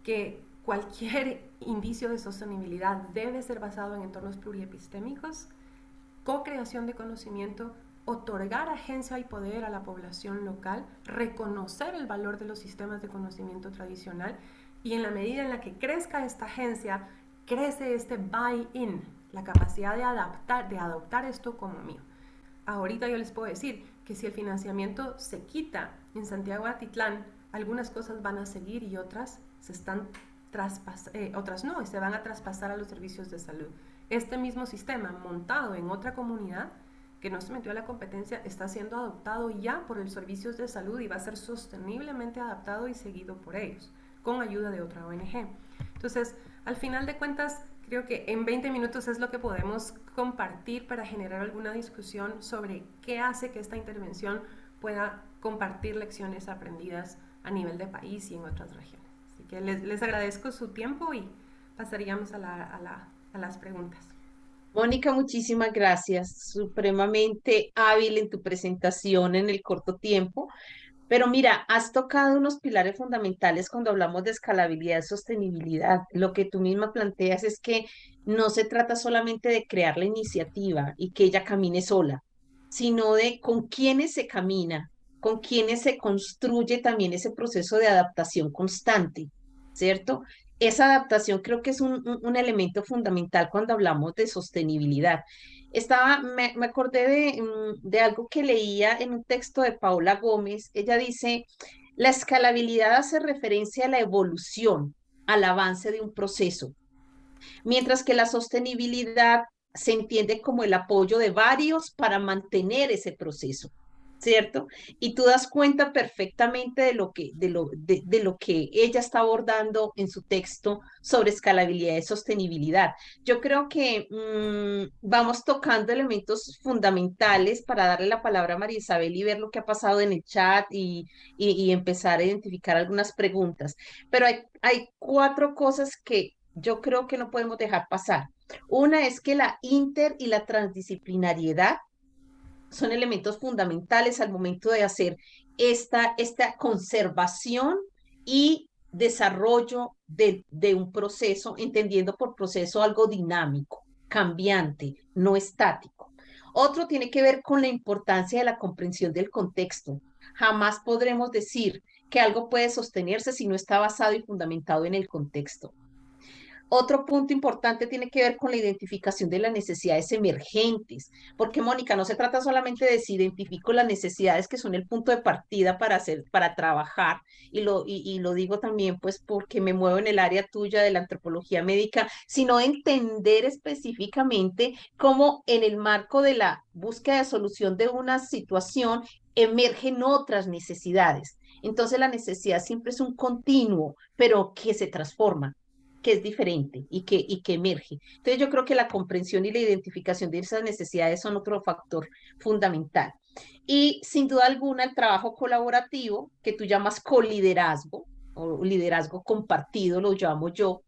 que cualquier indicio de sostenibilidad debe ser basado en entornos pluriepistémicos, co-creación de conocimiento, otorgar agencia y poder a la población local, reconocer el valor de los sistemas de conocimiento tradicional, y en la medida en la que crezca esta agencia, crece este buy-in, la capacidad de adoptar esto como mío. Ahorita yo les puedo decir que si el financiamiento se quita en Santiago Atitlán, algunas cosas van a seguir y otras otras no, y se van a traspasar a los servicios de salud. Este mismo sistema montado en otra comunidad que no se metió a la competencia está siendo adoptado ya por los servicios de salud y va a ser sosteniblemente adaptado y seguido por ellos, con ayuda de otra ONG. Entonces, al final de cuentas, creo que en 20 minutos es lo que podemos compartir para generar alguna discusión sobre qué hace que esta intervención pueda compartir lecciones aprendidas a nivel de país y en otras regiones. Así que les agradezco su tiempo y pasaríamos a las preguntas. Mónica, muchísimas gracias. Supremamente hábil en tu presentación en el corto tiempo. Pero mira, has tocado unos pilares fundamentales cuando hablamos de escalabilidad y sostenibilidad. Lo que tú misma planteas es que no se trata solamente de crear la iniciativa y que ella camine sola, sino de con quiénes se camina, con quiénes se construye también ese proceso de adaptación constante, ¿cierto? Esa adaptación creo que es un elemento fundamental cuando hablamos de sostenibilidad. Me acordé de algo que leía en un texto de Paola Gómez. Ella dice, la escalabilidad hace referencia a la evolución, al avance de un proceso, mientras que la sostenibilidad se entiende como el apoyo de varios para mantener ese proceso, ¿cierto? Y tú das cuenta perfectamente de lo que ella está abordando en su texto sobre escalabilidad y sostenibilidad. Yo creo que vamos tocando elementos fundamentales para darle la palabra a María Isabel y ver lo que ha pasado en el chat y empezar a identificar algunas preguntas. Pero hay cuatro cosas que yo creo que no podemos dejar pasar. Una es que la y la transdisciplinariedad son elementos fundamentales al momento de hacer esta conservación y desarrollo de un proceso, entendiendo por proceso algo dinámico, cambiante, no estático. Otro tiene que ver con la importancia de la comprensión del contexto. Jamás podremos decir que algo puede sostenerse si no está basado y fundamentado en el contexto. Otro punto importante tiene que ver con la identificación de las necesidades emergentes, porque Mónica, no se trata solamente de si identifico las necesidades que son el punto de partida para hacer, para trabajar, y lo digo también pues porque me muevo en el área tuya de la antropología médica, sino entender específicamente cómo en el marco de la búsqueda de solución de una situación emergen otras necesidades. Entonces la necesidad siempre es un continuo, pero que se transforma, que es diferente y que emerge. Entonces yo creo que la comprensión y la identificación de esas necesidades son otro factor fundamental. Y sin duda alguna el trabajo colaborativo, que tú llamas coliderazgo o liderazgo compartido, lo llamo yo,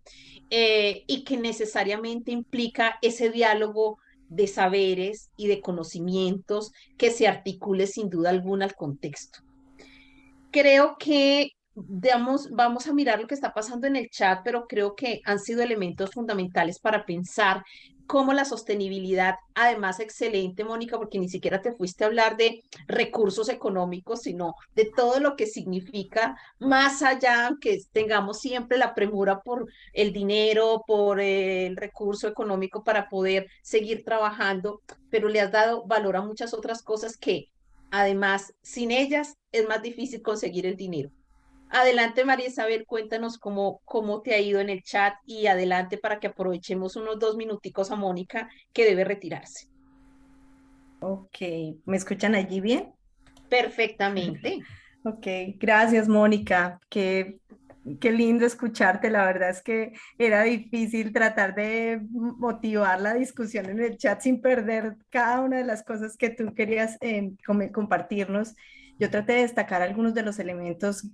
y que necesariamente implica ese diálogo de saberes y de conocimientos que se articule sin duda alguna al contexto. Creo que vamos a mirar lo que está pasando en el chat, pero creo que han sido elementos fundamentales para pensar cómo la sostenibilidad, además excelente, Mónica, porque ni siquiera te fuiste a hablar de recursos económicos, sino de todo lo que significa, más allá que tengamos siempre la premura por el dinero, por el recurso económico para poder seguir trabajando, pero le has dado valor a muchas otras cosas que además, sin ellas es más difícil conseguir el dinero. Adelante, María Isabel, cuéntanos cómo te ha ido en el chat y adelante para que aprovechemos unos 2 minuticos a Mónica que debe retirarse. Ok, ¿me escuchan allí bien? Perfectamente. Ok, gracias Mónica, qué Qué lindo escucharte, la verdad es que era difícil tratar de motivar la discusión en el chat sin perder cada una de las cosas que tú querías compartirnos. Yo traté de destacar algunos de los elementos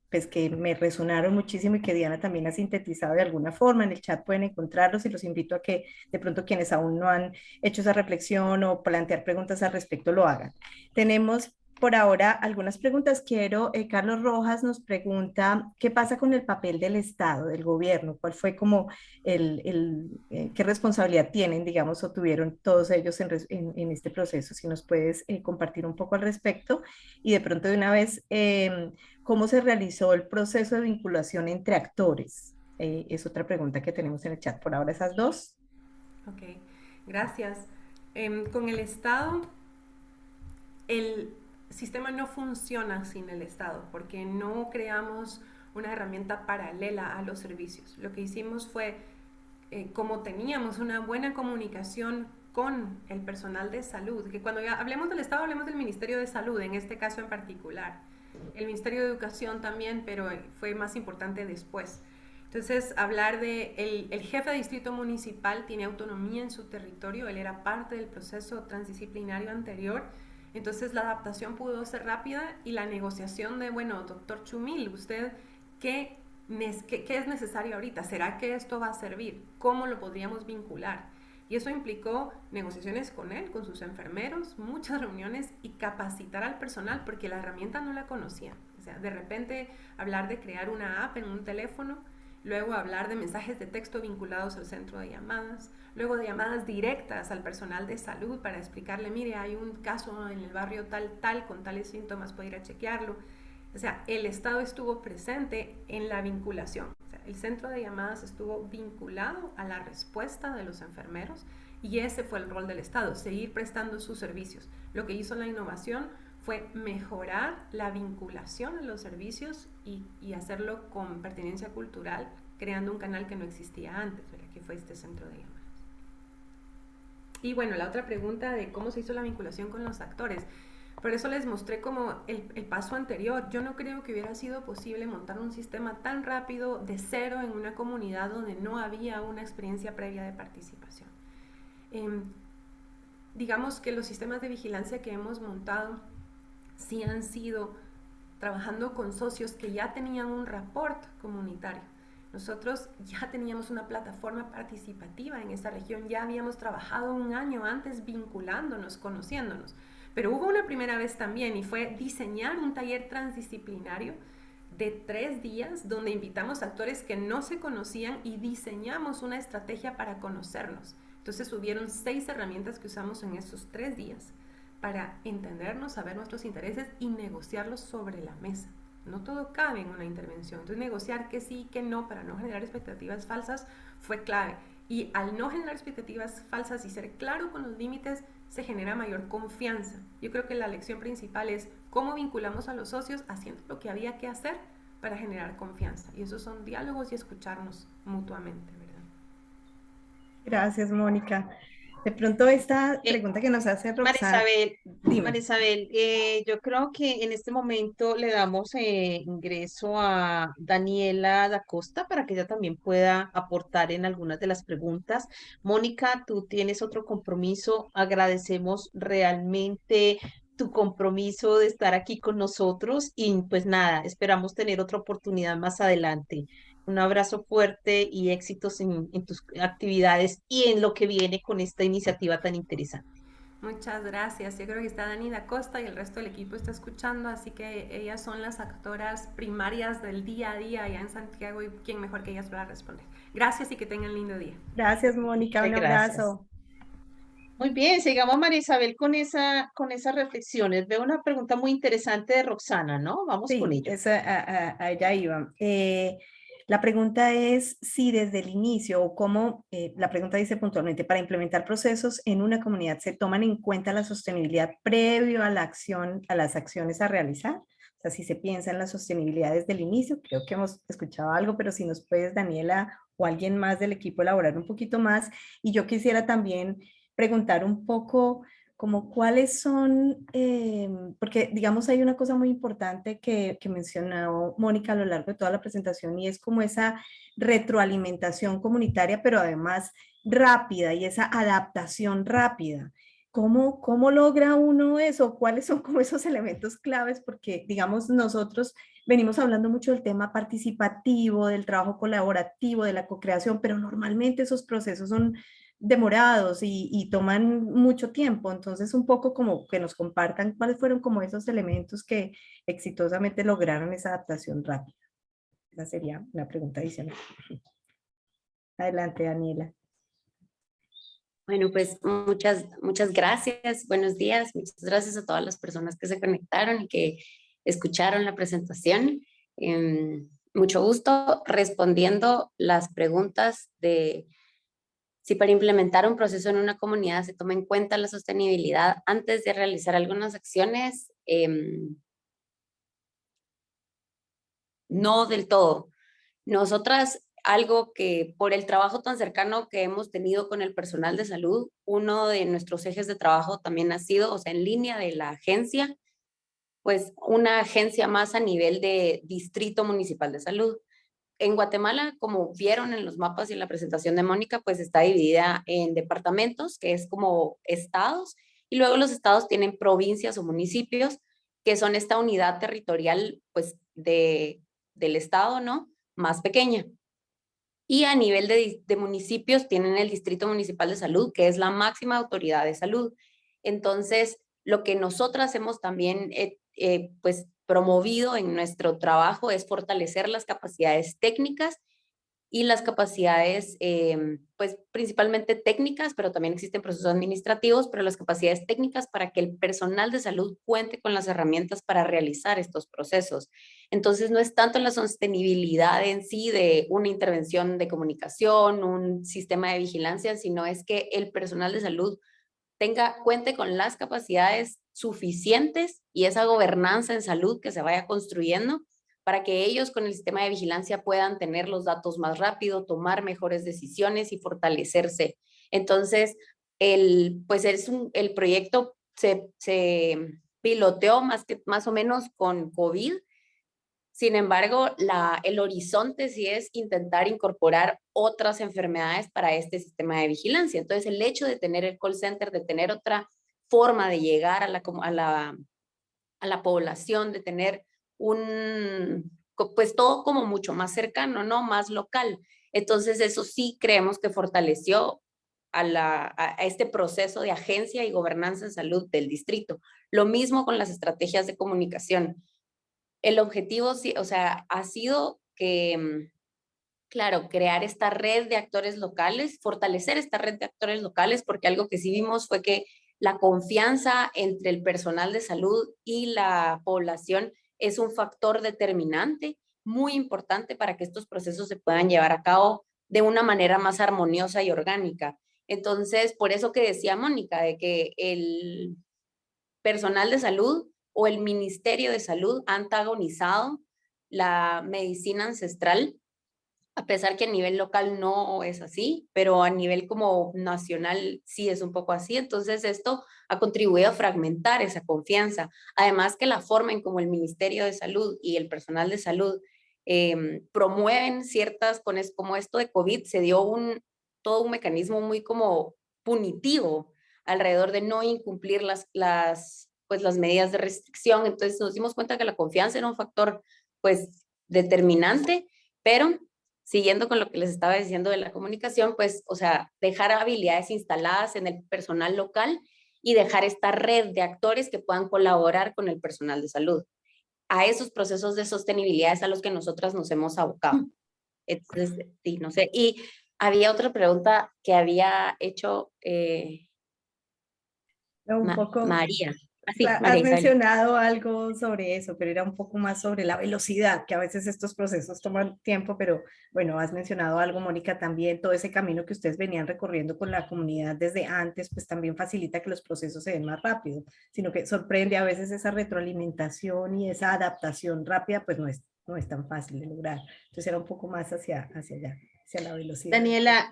pues que me resonaron muchísimo y que Diana también ha sintetizado de alguna forma. En el chat pueden encontrarlos y los invito a que de pronto quienes aún no han hecho esa reflexión o plantear preguntas al respecto lo hagan. Tenemos por ahora algunas preguntas. Carlos Rojas nos pregunta, ¿qué pasa con el papel del Estado, del gobierno? ¿Cuál fue como qué responsabilidad tienen, digamos, o tuvieron todos ellos en este proceso? Si nos puedes compartir un poco al respecto. Y de pronto de una vez, ¿cómo se realizó el proceso de vinculación entre actores? Es otra pregunta que tenemos en el chat. Por ahora esas dos. Ok, gracias. Con el Estado, el sistema no funciona sin el Estado, porque no creamos una herramienta paralela a los servicios. Lo que hicimos fue, como teníamos una buena comunicación con el personal de salud, que cuando ya hablemos del Estado, hablemos del Ministerio de Salud, en este caso en particular. El Ministerio de Educación también, pero fue más importante después. Entonces, hablar de el jefe de distrito municipal tiene autonomía en su territorio, él era parte del proceso transdisciplinario anterior, entonces la adaptación pudo ser rápida y la negociación de, bueno, doctor Chumil, usted, ¿qué es necesario ahorita? ¿Será que esto va a servir? ¿Cómo lo podríamos vincular? Y eso implicó negociaciones con él, con sus enfermeros, muchas reuniones y capacitar al personal porque la herramienta no la conocían. O sea, de repente hablar de crear una app en un teléfono, luego hablar de mensajes de texto vinculados al centro de llamadas, luego de llamadas directas al personal de salud para explicarle, mire, hay un caso en el barrio tal, con tales síntomas, puede ir a chequearlo. O sea, el Estado estuvo presente en la vinculación. O sea, el centro de llamadas estuvo vinculado a la respuesta de los enfermeros y ese fue el rol del Estado, seguir prestando sus servicios. Lo que hizo la innovación fue mejorar la vinculación a los servicios y hacerlo con pertinencia cultural, creando un canal que no existía antes, ¿verdad? Que fue este centro de llamadas. Y bueno, la otra pregunta de cómo se hizo la vinculación con los actores. Por eso les mostré como el paso anterior. Yo no creo que hubiera sido posible montar un sistema tan rápido de cero en una comunidad donde no había una experiencia previa de participación. Digamos que los sistemas de vigilancia que hemos montado sí han sido trabajando con socios que ya tenían un rapport comunitario. Nosotros ya teníamos una plataforma participativa en esta región, ya habíamos trabajado un año antes vinculándonos, conociéndonos. Pero hubo una primera vez también y fue diseñar un taller transdisciplinario de 3 días donde invitamos a actores que no se conocían y diseñamos una estrategia para conocernos. Entonces hubieron 6 herramientas que usamos en esos 3 días para entendernos, saber nuestros intereses y negociarlos sobre la mesa. No todo cabe en una intervención. Entonces negociar que sí, que no, para no generar expectativas falsas fue clave. Y al no generar expectativas falsas y ser claro con los límites, se genera mayor confianza. Yo creo que la lección principal es cómo vinculamos a los socios haciendo lo que había que hacer para generar confianza. Y esos son diálogos y escucharnos mutuamente, ¿verdad? Gracias, Mónica. De pronto esta pregunta que nos hace Roxana, Marisabel, dime. Marisabel, yo creo que en este momento le damos ingreso a Daniela da Costa para que ella también pueda aportar en algunas de las preguntas. Mónica, tú tienes otro compromiso. Agradecemos realmente tu compromiso de estar aquí con nosotros y pues nada, esperamos tener otra oportunidad más adelante. Un abrazo fuerte y éxitos en tus actividades y en lo que viene con esta iniciativa tan interesante. Muchas gracias. Yo creo que está Dani da Costa y el resto del equipo está escuchando, así que ellas son las actoras primarias del día a día allá en Santiago y quién mejor que ellas para responder. Gracias y que tengan lindo día. Gracias, Mónica. Un Gracias. abrazo. Muy bien, sigamos María Isabel con esas reflexiones. Veo una pregunta muy interesante de Roxana, ¿no? Vamos con Sí, ello. a ella iba. La pregunta es si desde el inicio o cómo, la pregunta dice puntualmente, para implementar procesos en una comunidad se toman en cuenta la sostenibilidad previo a la acción, a las acciones a realizar. O sea, si se piensa en la sostenibilidad desde el inicio, creo que hemos escuchado algo, pero si nos puedes, Daniela, o alguien más del equipo elaborar un poquito más. Y yo quisiera también preguntar un poco como cuáles son, porque digamos hay una cosa muy importante que mencionó Mónica a lo largo de toda la presentación y es como esa retroalimentación comunitaria, pero además rápida y esa adaptación rápida. ¿Cómo logra uno eso? ¿Cuáles son como esos elementos claves? Porque digamos nosotros venimos hablando mucho del tema participativo, del trabajo colaborativo, de la co-creación, pero normalmente esos procesos son demorados y toman mucho tiempo. Entonces, un poco como que nos compartan cuáles fueron como esos elementos que exitosamente lograron esa adaptación rápida. Esa sería una pregunta adicional. Adelante, Daniela. Bueno, pues muchas gracias, buenos días, muchas gracias a todas las personas que se conectaron y que escucharon la presentación. Mucho gusto respondiendo las preguntas de si para implementar un proceso en una comunidad se toma en cuenta la sostenibilidad antes de realizar algunas acciones. No del todo. Nosotras, algo que por el trabajo tan cercano que hemos tenido con el personal de salud, uno de nuestros ejes de trabajo también ha sido, o sea, en línea de la agencia, pues una agencia más a nivel de distrito municipal de salud. En Guatemala, como vieron en los mapas y en la presentación de Mónica, pues está dividida en departamentos, que es como estados, y luego los estados tienen provincias o municipios, que son esta unidad territorial, pues, del estado, ¿no? Más pequeña. Y a nivel de municipios tienen el Distrito Municipal de Salud, que es la máxima autoridad de salud. Entonces, lo que nosotras hemos también pues promovido en nuestro trabajo es fortalecer las capacidades técnicas y las capacidades, pues principalmente técnicas, pero también existen procesos administrativos, pero las capacidades técnicas para que el personal de salud cuente con las herramientas para realizar estos procesos. Entonces, no es tanto la sostenibilidad en sí de una intervención de comunicación, un sistema de vigilancia, sino es que el personal de salud cuente con las capacidades suficientes y esa gobernanza en salud que se vaya construyendo para que ellos con el sistema de vigilancia puedan tener los datos más rápido, tomar mejores decisiones y fortalecerse. Entonces, pues el proyecto se piloteó más o menos con COVID. Sin embargo, el horizonte sí es intentar incorporar otras enfermedades para este sistema de vigilancia. Entonces, el hecho de tener el call center, de tener otra forma de llegar a la población, de tener pues todo como mucho más cercano, ¿no? Más local. Entonces, eso sí creemos que fortaleció a este proceso de agencia y gobernanza en salud del distrito. Lo mismo con las estrategias de comunicación. El objetivo, sí, o sea, ha sido que, claro, crear esta red de actores locales, fortalecer esta red de actores locales, porque algo que sí vimos fue que la confianza entre el personal de salud y la población es un factor determinante, muy importante para que estos procesos se puedan llevar a cabo de una manera más armoniosa y orgánica. Entonces, por eso que decía Mónica, de que el personal de salud o el Ministerio de Salud ha antagonizado la medicina ancestral, a pesar que a nivel local no es así, pero a nivel como nacional sí es un poco así. Entonces esto ha contribuido a fragmentar esa confianza. Además que la forma en como el Ministerio de Salud y el personal de salud promueven ciertas, como esto de COVID, se dio todo un mecanismo muy como punitivo alrededor de no incumplir pues las medidas de restricción. Entonces nos dimos cuenta que la confianza era un factor pues determinante, pero siguiendo con lo que les estaba diciendo de la comunicación, pues, o sea, dejar habilidades instaladas en el personal local y dejar esta red de actores que puedan colaborar con el personal de salud. A esos procesos de sostenibilidad es a los que nosotras nos hemos abocado. Entonces, sí, no sé. Y había otra pregunta que había hecho Un poco, María. Así, has María Isabel. mencionado algo sobre eso, pero era un poco más sobre la velocidad, que a veces estos procesos toman tiempo, pero bueno, has mencionado algo, Mónica, también todo ese camino que ustedes venían recorriendo con la comunidad desde antes, pues también facilita que los procesos se den más rápido, sino que sorprende a veces esa retroalimentación y esa adaptación rápida, pues no es tan fácil de lograr. Entonces era un poco más hacia allá, hacia la velocidad. Daniela,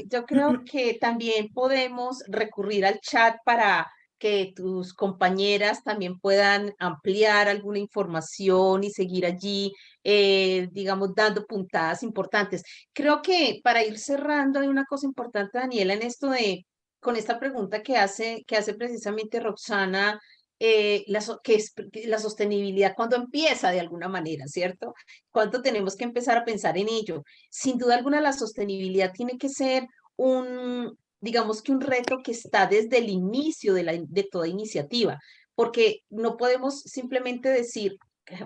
yo creo que también podemos recurrir al chat para que tus compañeras también puedan ampliar alguna información y seguir allí, digamos, dando puntadas importantes. Creo que para ir cerrando hay una cosa importante, Daniela, en esto de, con esta pregunta que hace precisamente Roxana, que es la sostenibilidad, cuando empieza de alguna manera, ¿cierto? ¿Cuánto tenemos que empezar a pensar en ello? Sin duda alguna, la sostenibilidad tiene que ser un, digamos que un reto que está desde el inicio de toda iniciativa, porque no podemos simplemente decir,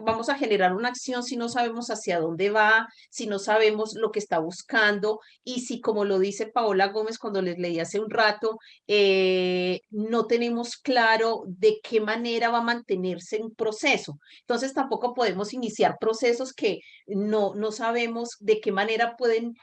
vamos a generar una acción si no sabemos hacia dónde va, si no sabemos lo que está buscando y si, como lo dice Paola Gómez cuando les leí hace un rato, no tenemos claro de qué manera va a mantenerse un proceso. Entonces tampoco podemos iniciar procesos que no sabemos de qué manera pueden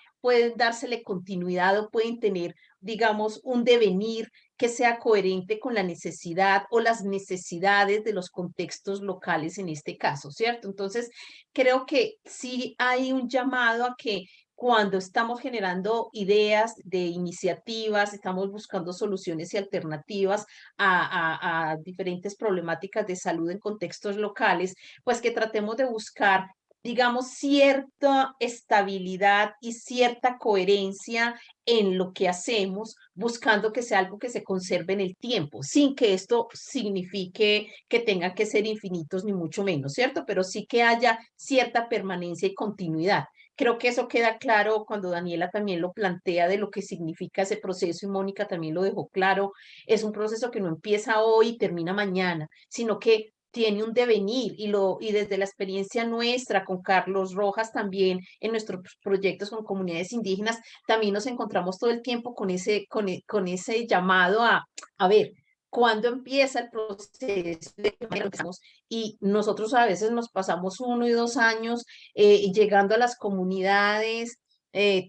dársele continuidad o pueden tener, digamos, un devenir que sea coherente con la necesidad o las necesidades de los contextos locales en este caso, ¿cierto? Entonces, creo que sí hay un llamado a que cuando estamos generando ideas de iniciativas, estamos buscando soluciones y alternativas a diferentes problemáticas de salud en contextos locales, pues que tratemos de buscar, digamos, cierta estabilidad y cierta coherencia en lo que hacemos, buscando que sea algo que se conserve en el tiempo, sin que esto signifique que tenga que ser infinitos ni mucho menos, ¿cierto? Pero sí que haya cierta permanencia y continuidad. Creo que eso queda claro cuando Daniela también lo plantea de lo que significa ese proceso y Mónica también lo dejó claro. Es un proceso que no empieza hoy y termina mañana, sino que tiene un devenir y desde la experiencia nuestra con Carlos Rojas también en nuestros proyectos con comunidades indígenas, también nos encontramos todo el tiempo con ese llamado a ver, ¿cuándo empieza el proceso? Y nosotros a veces nos pasamos 1 y 2 años llegando a las comunidades,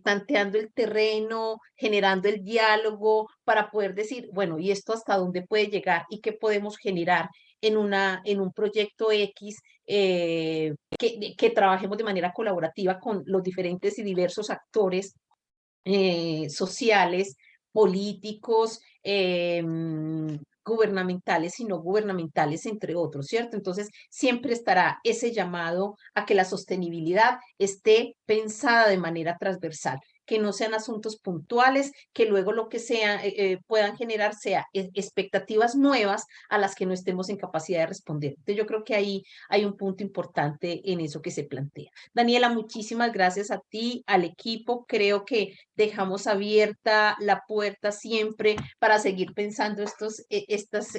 tanteando el terreno, generando el diálogo para poder decir, bueno, ¿y esto hasta dónde puede llegar y qué podemos generar en un proyecto X que trabajemos de manera colaborativa con los diferentes y diversos actores sociales, políticos, gubernamentales y no gubernamentales, entre otros, ¿cierto? Entonces, siempre estará ese llamado a que la sostenibilidad esté pensada de manera transversal, que no sean asuntos puntuales, que luego lo que sea, puedan generar sea expectativas nuevas a las que no estemos en capacidad de responder. Entonces, yo creo que ahí hay un punto importante en eso que se plantea. Daniela, muchísimas gracias a ti, al equipo. Creo que dejamos abierta la puerta siempre para seguir pensando estas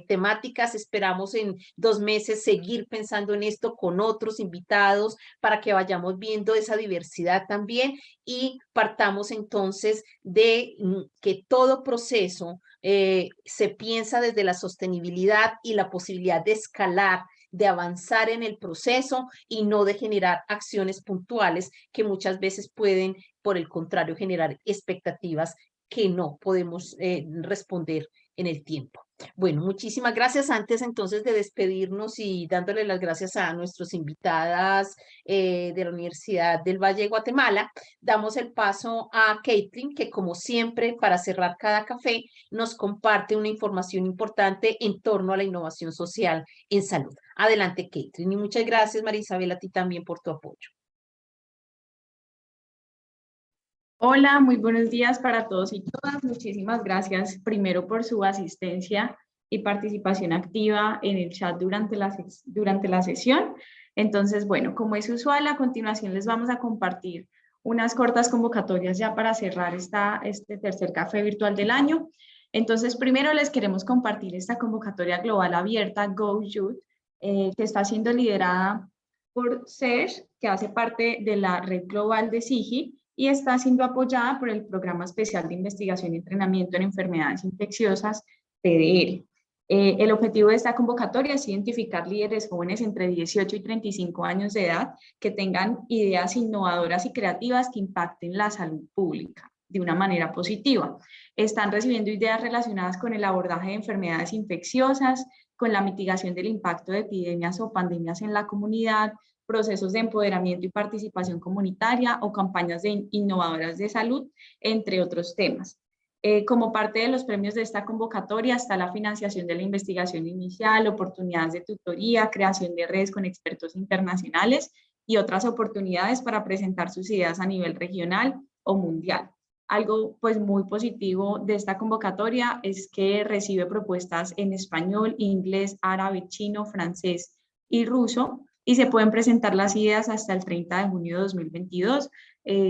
temáticas. Esperamos en 2 meses seguir pensando en esto con otros invitados para que vayamos viendo esa diversidad también y partamos entonces de que todo proceso se piensa desde la sostenibilidad y la posibilidad de escalar, de avanzar en el proceso y no de generar acciones puntuales que muchas veces pueden, por el contrario, generar expectativas que no podemos responder en el tiempo. Bueno, muchísimas gracias. Antes entonces de despedirnos y dándole las gracias a nuestras invitadas de la Universidad del Valle de Guatemala, damos el paso a Caitlin, que como siempre, para cerrar cada café, nos comparte una información importante en torno a la innovación social en salud. Adelante, Caitlin. Y muchas gracias, María Isabel, a ti también por tu apoyo. Hola, muy buenos días para todos y todas. Muchísimas gracias primero por su asistencia y participación activa en el chat durante la sesión. Entonces, bueno, como es usual, a continuación les vamos a compartir unas cortas convocatorias ya para cerrar este tercer café virtual del año. Entonces, primero les queremos compartir esta convocatoria global abierta Go Youth, que está siendo liderada por Serge, que hace parte de la red global de SIGI, y está siendo apoyada por el Programa Especial de Investigación y Entrenamiento en Enfermedades Infecciosas, PDR. El objetivo de esta convocatoria es identificar líderes jóvenes entre 18 y 35 años de edad que tengan ideas innovadoras y creativas que impacten la salud pública de una manera positiva. Están recibiendo ideas relacionadas con el abordaje de enfermedades infecciosas, con la mitigación del impacto de epidemias o pandemias en la comunidad, procesos de empoderamiento y participación comunitaria o campañas innovadoras de salud, entre otros temas. Como parte de los premios de esta convocatoria está la financiación de la investigación inicial, oportunidades de tutoría, creación de redes con expertos internacionales y otras oportunidades para presentar sus ideas a nivel regional o mundial. Algo pues muy positivo de esta convocatoria es que recibe propuestas en español, inglés, árabe, chino, francés y ruso, y se pueden presentar las ideas hasta el 30 de junio de 2022.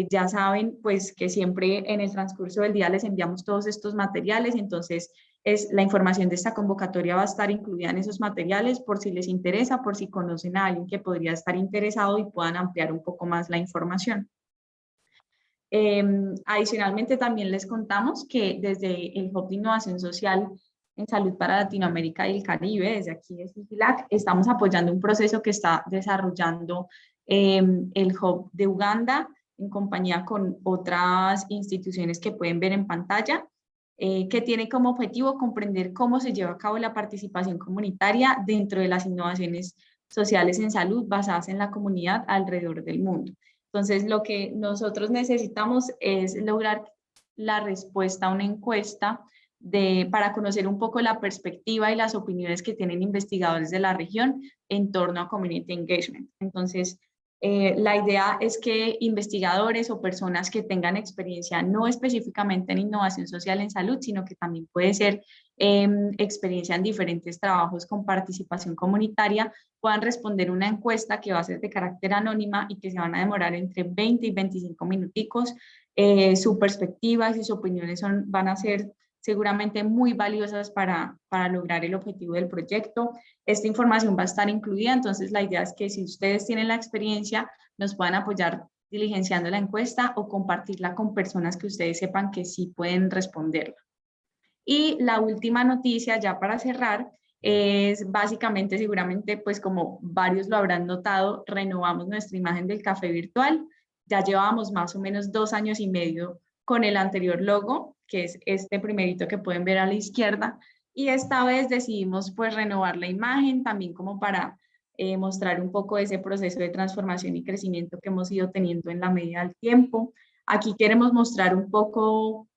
Ya saben pues que siempre en el transcurso del día les enviamos todos estos materiales, entonces la información de esta convocatoria va a estar incluida en esos materiales por si les interesa, por si conocen a alguien que podría estar interesado y puedan ampliar un poco más la información. Adicionalmente, también les contamos que desde el Hub de Innovación Social en Salud para Latinoamérica y el Caribe, desde aquí de SIGILAC, estamos apoyando un proceso que está desarrollando el Hub de Uganda en compañía con otras instituciones que pueden ver en pantalla, que tiene como objetivo comprender cómo se lleva a cabo la participación comunitaria dentro de las innovaciones sociales en salud basadas en la comunidad alrededor del mundo. Entonces, lo que nosotros necesitamos es lograr la respuesta a una encuesta para conocer un poco la perspectiva y las opiniones que tienen investigadores de la región en torno a Community Engagement. Entonces, la idea es que investigadores o personas que tengan experiencia no específicamente en innovación social en salud, sino que también puede ser experiencia en diferentes trabajos con participación comunitaria, puedan responder una encuesta que va a ser de carácter anónima y que se van a demorar entre 20 y 25 minuticos. Su perspectiva y sus opiniones van a ser seguramente muy valiosas para lograr el objetivo del proyecto. Esta información va a estar incluida, entonces la idea es que si ustedes tienen la experiencia, nos puedan apoyar diligenciando la encuesta o compartirla con personas que ustedes sepan que sí pueden responderla. Y la última noticia, ya para cerrar, es básicamente, seguramente, pues como varios lo habrán notado, renovamos nuestra imagen del café virtual. Ya llevábamos más o menos 2 años y medio con el anterior logo, que es este primerito que pueden ver a la izquierda, y esta vez decidimos pues renovar la imagen también como para mostrar un poco ese proceso de transformación y crecimiento que hemos ido teniendo en la medida del tiempo. Aquí queremos mostrar un poco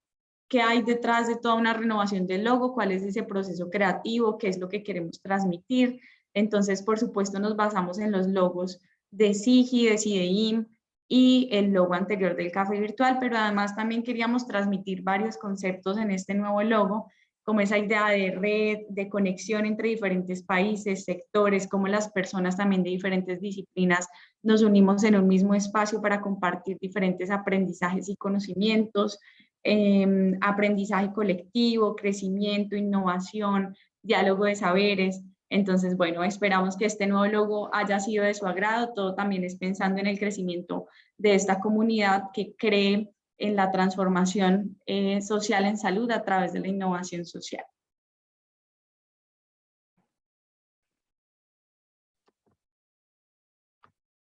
qué hay detrás de toda una renovación del logo, cuál es ese proceso creativo, qué es lo que queremos transmitir. Entonces, por supuesto, nos basamos en los logos de SIGI, de CIDEIM y el logo anterior del café virtual, pero además también queríamos transmitir varios conceptos en este nuevo logo, como esa idea de red, de conexión entre diferentes países, sectores, como las personas también de diferentes disciplinas nos unimos en un mismo espacio para compartir diferentes aprendizajes y conocimientos, aprendizaje colectivo, crecimiento, innovación, diálogo de saberes. Entonces, bueno, esperamos que este nuevo logo haya sido de su agrado. Todo también es pensando en el crecimiento de esta comunidad que cree en la transformación social en salud a través de la innovación social.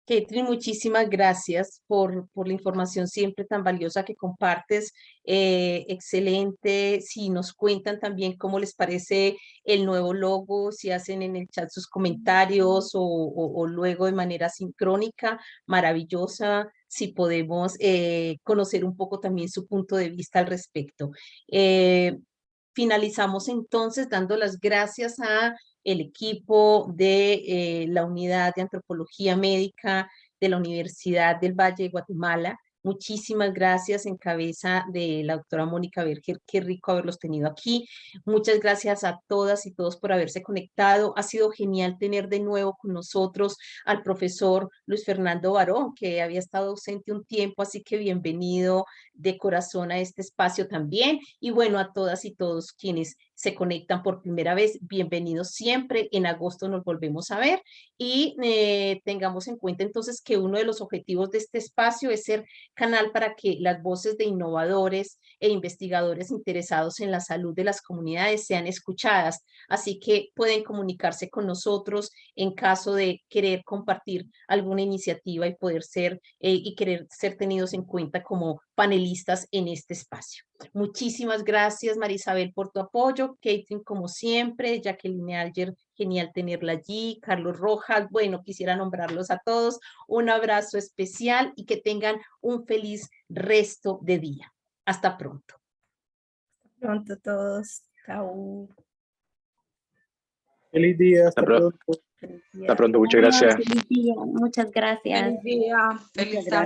Ketrin, muchísimas gracias por la información siempre tan valiosa que compartes. Excelente. Si nos cuentan también cómo les parece el nuevo logo, si hacen en el chat sus comentarios o luego de manera sincrónica, maravillosa. Si podemos conocer un poco también su punto de vista al respecto. Finalizamos entonces dando las gracias a el equipo de la Unidad de Antropología Médica de la Universidad del Valle de Guatemala. Muchísimas gracias en cabeza de la doctora Mónica Berger. Qué rico haberlos tenido aquí. Muchas gracias a todas y todos por haberse conectado. Ha sido genial tener de nuevo con nosotros al profesor Luis Fernando Barón, que había estado ausente un tiempo, así que bienvenido de corazón a este espacio también. Y bueno, a todas y todos quienes se conectan por primera vez, bienvenidos siempre. En agosto nos volvemos a ver y tengamos en cuenta entonces que uno de los objetivos de este espacio es ser canal para que las voces de innovadores e investigadores interesados en la salud de las comunidades sean escuchadas. Así que pueden comunicarse con nosotros en caso de querer compartir alguna iniciativa y poder ser y querer ser tenidos en cuenta como panelistas en este espacio. Muchísimas gracias, Marisabel, por tu apoyo. Ketrin, como siempre. Jacqueline Alger, genial tenerla allí. Carlos Rojas, bueno, quisiera nombrarlos a todos. Un abrazo especial y que tengan un feliz resto de día. Hasta pronto. pronto todos. Chao. Feliz día, hasta Hasta pronto. pronto. Feliz Hasta día. pronto, muchas gracias. Muchas gracias. Feliz día. Muchas Feliz gracias. tarde.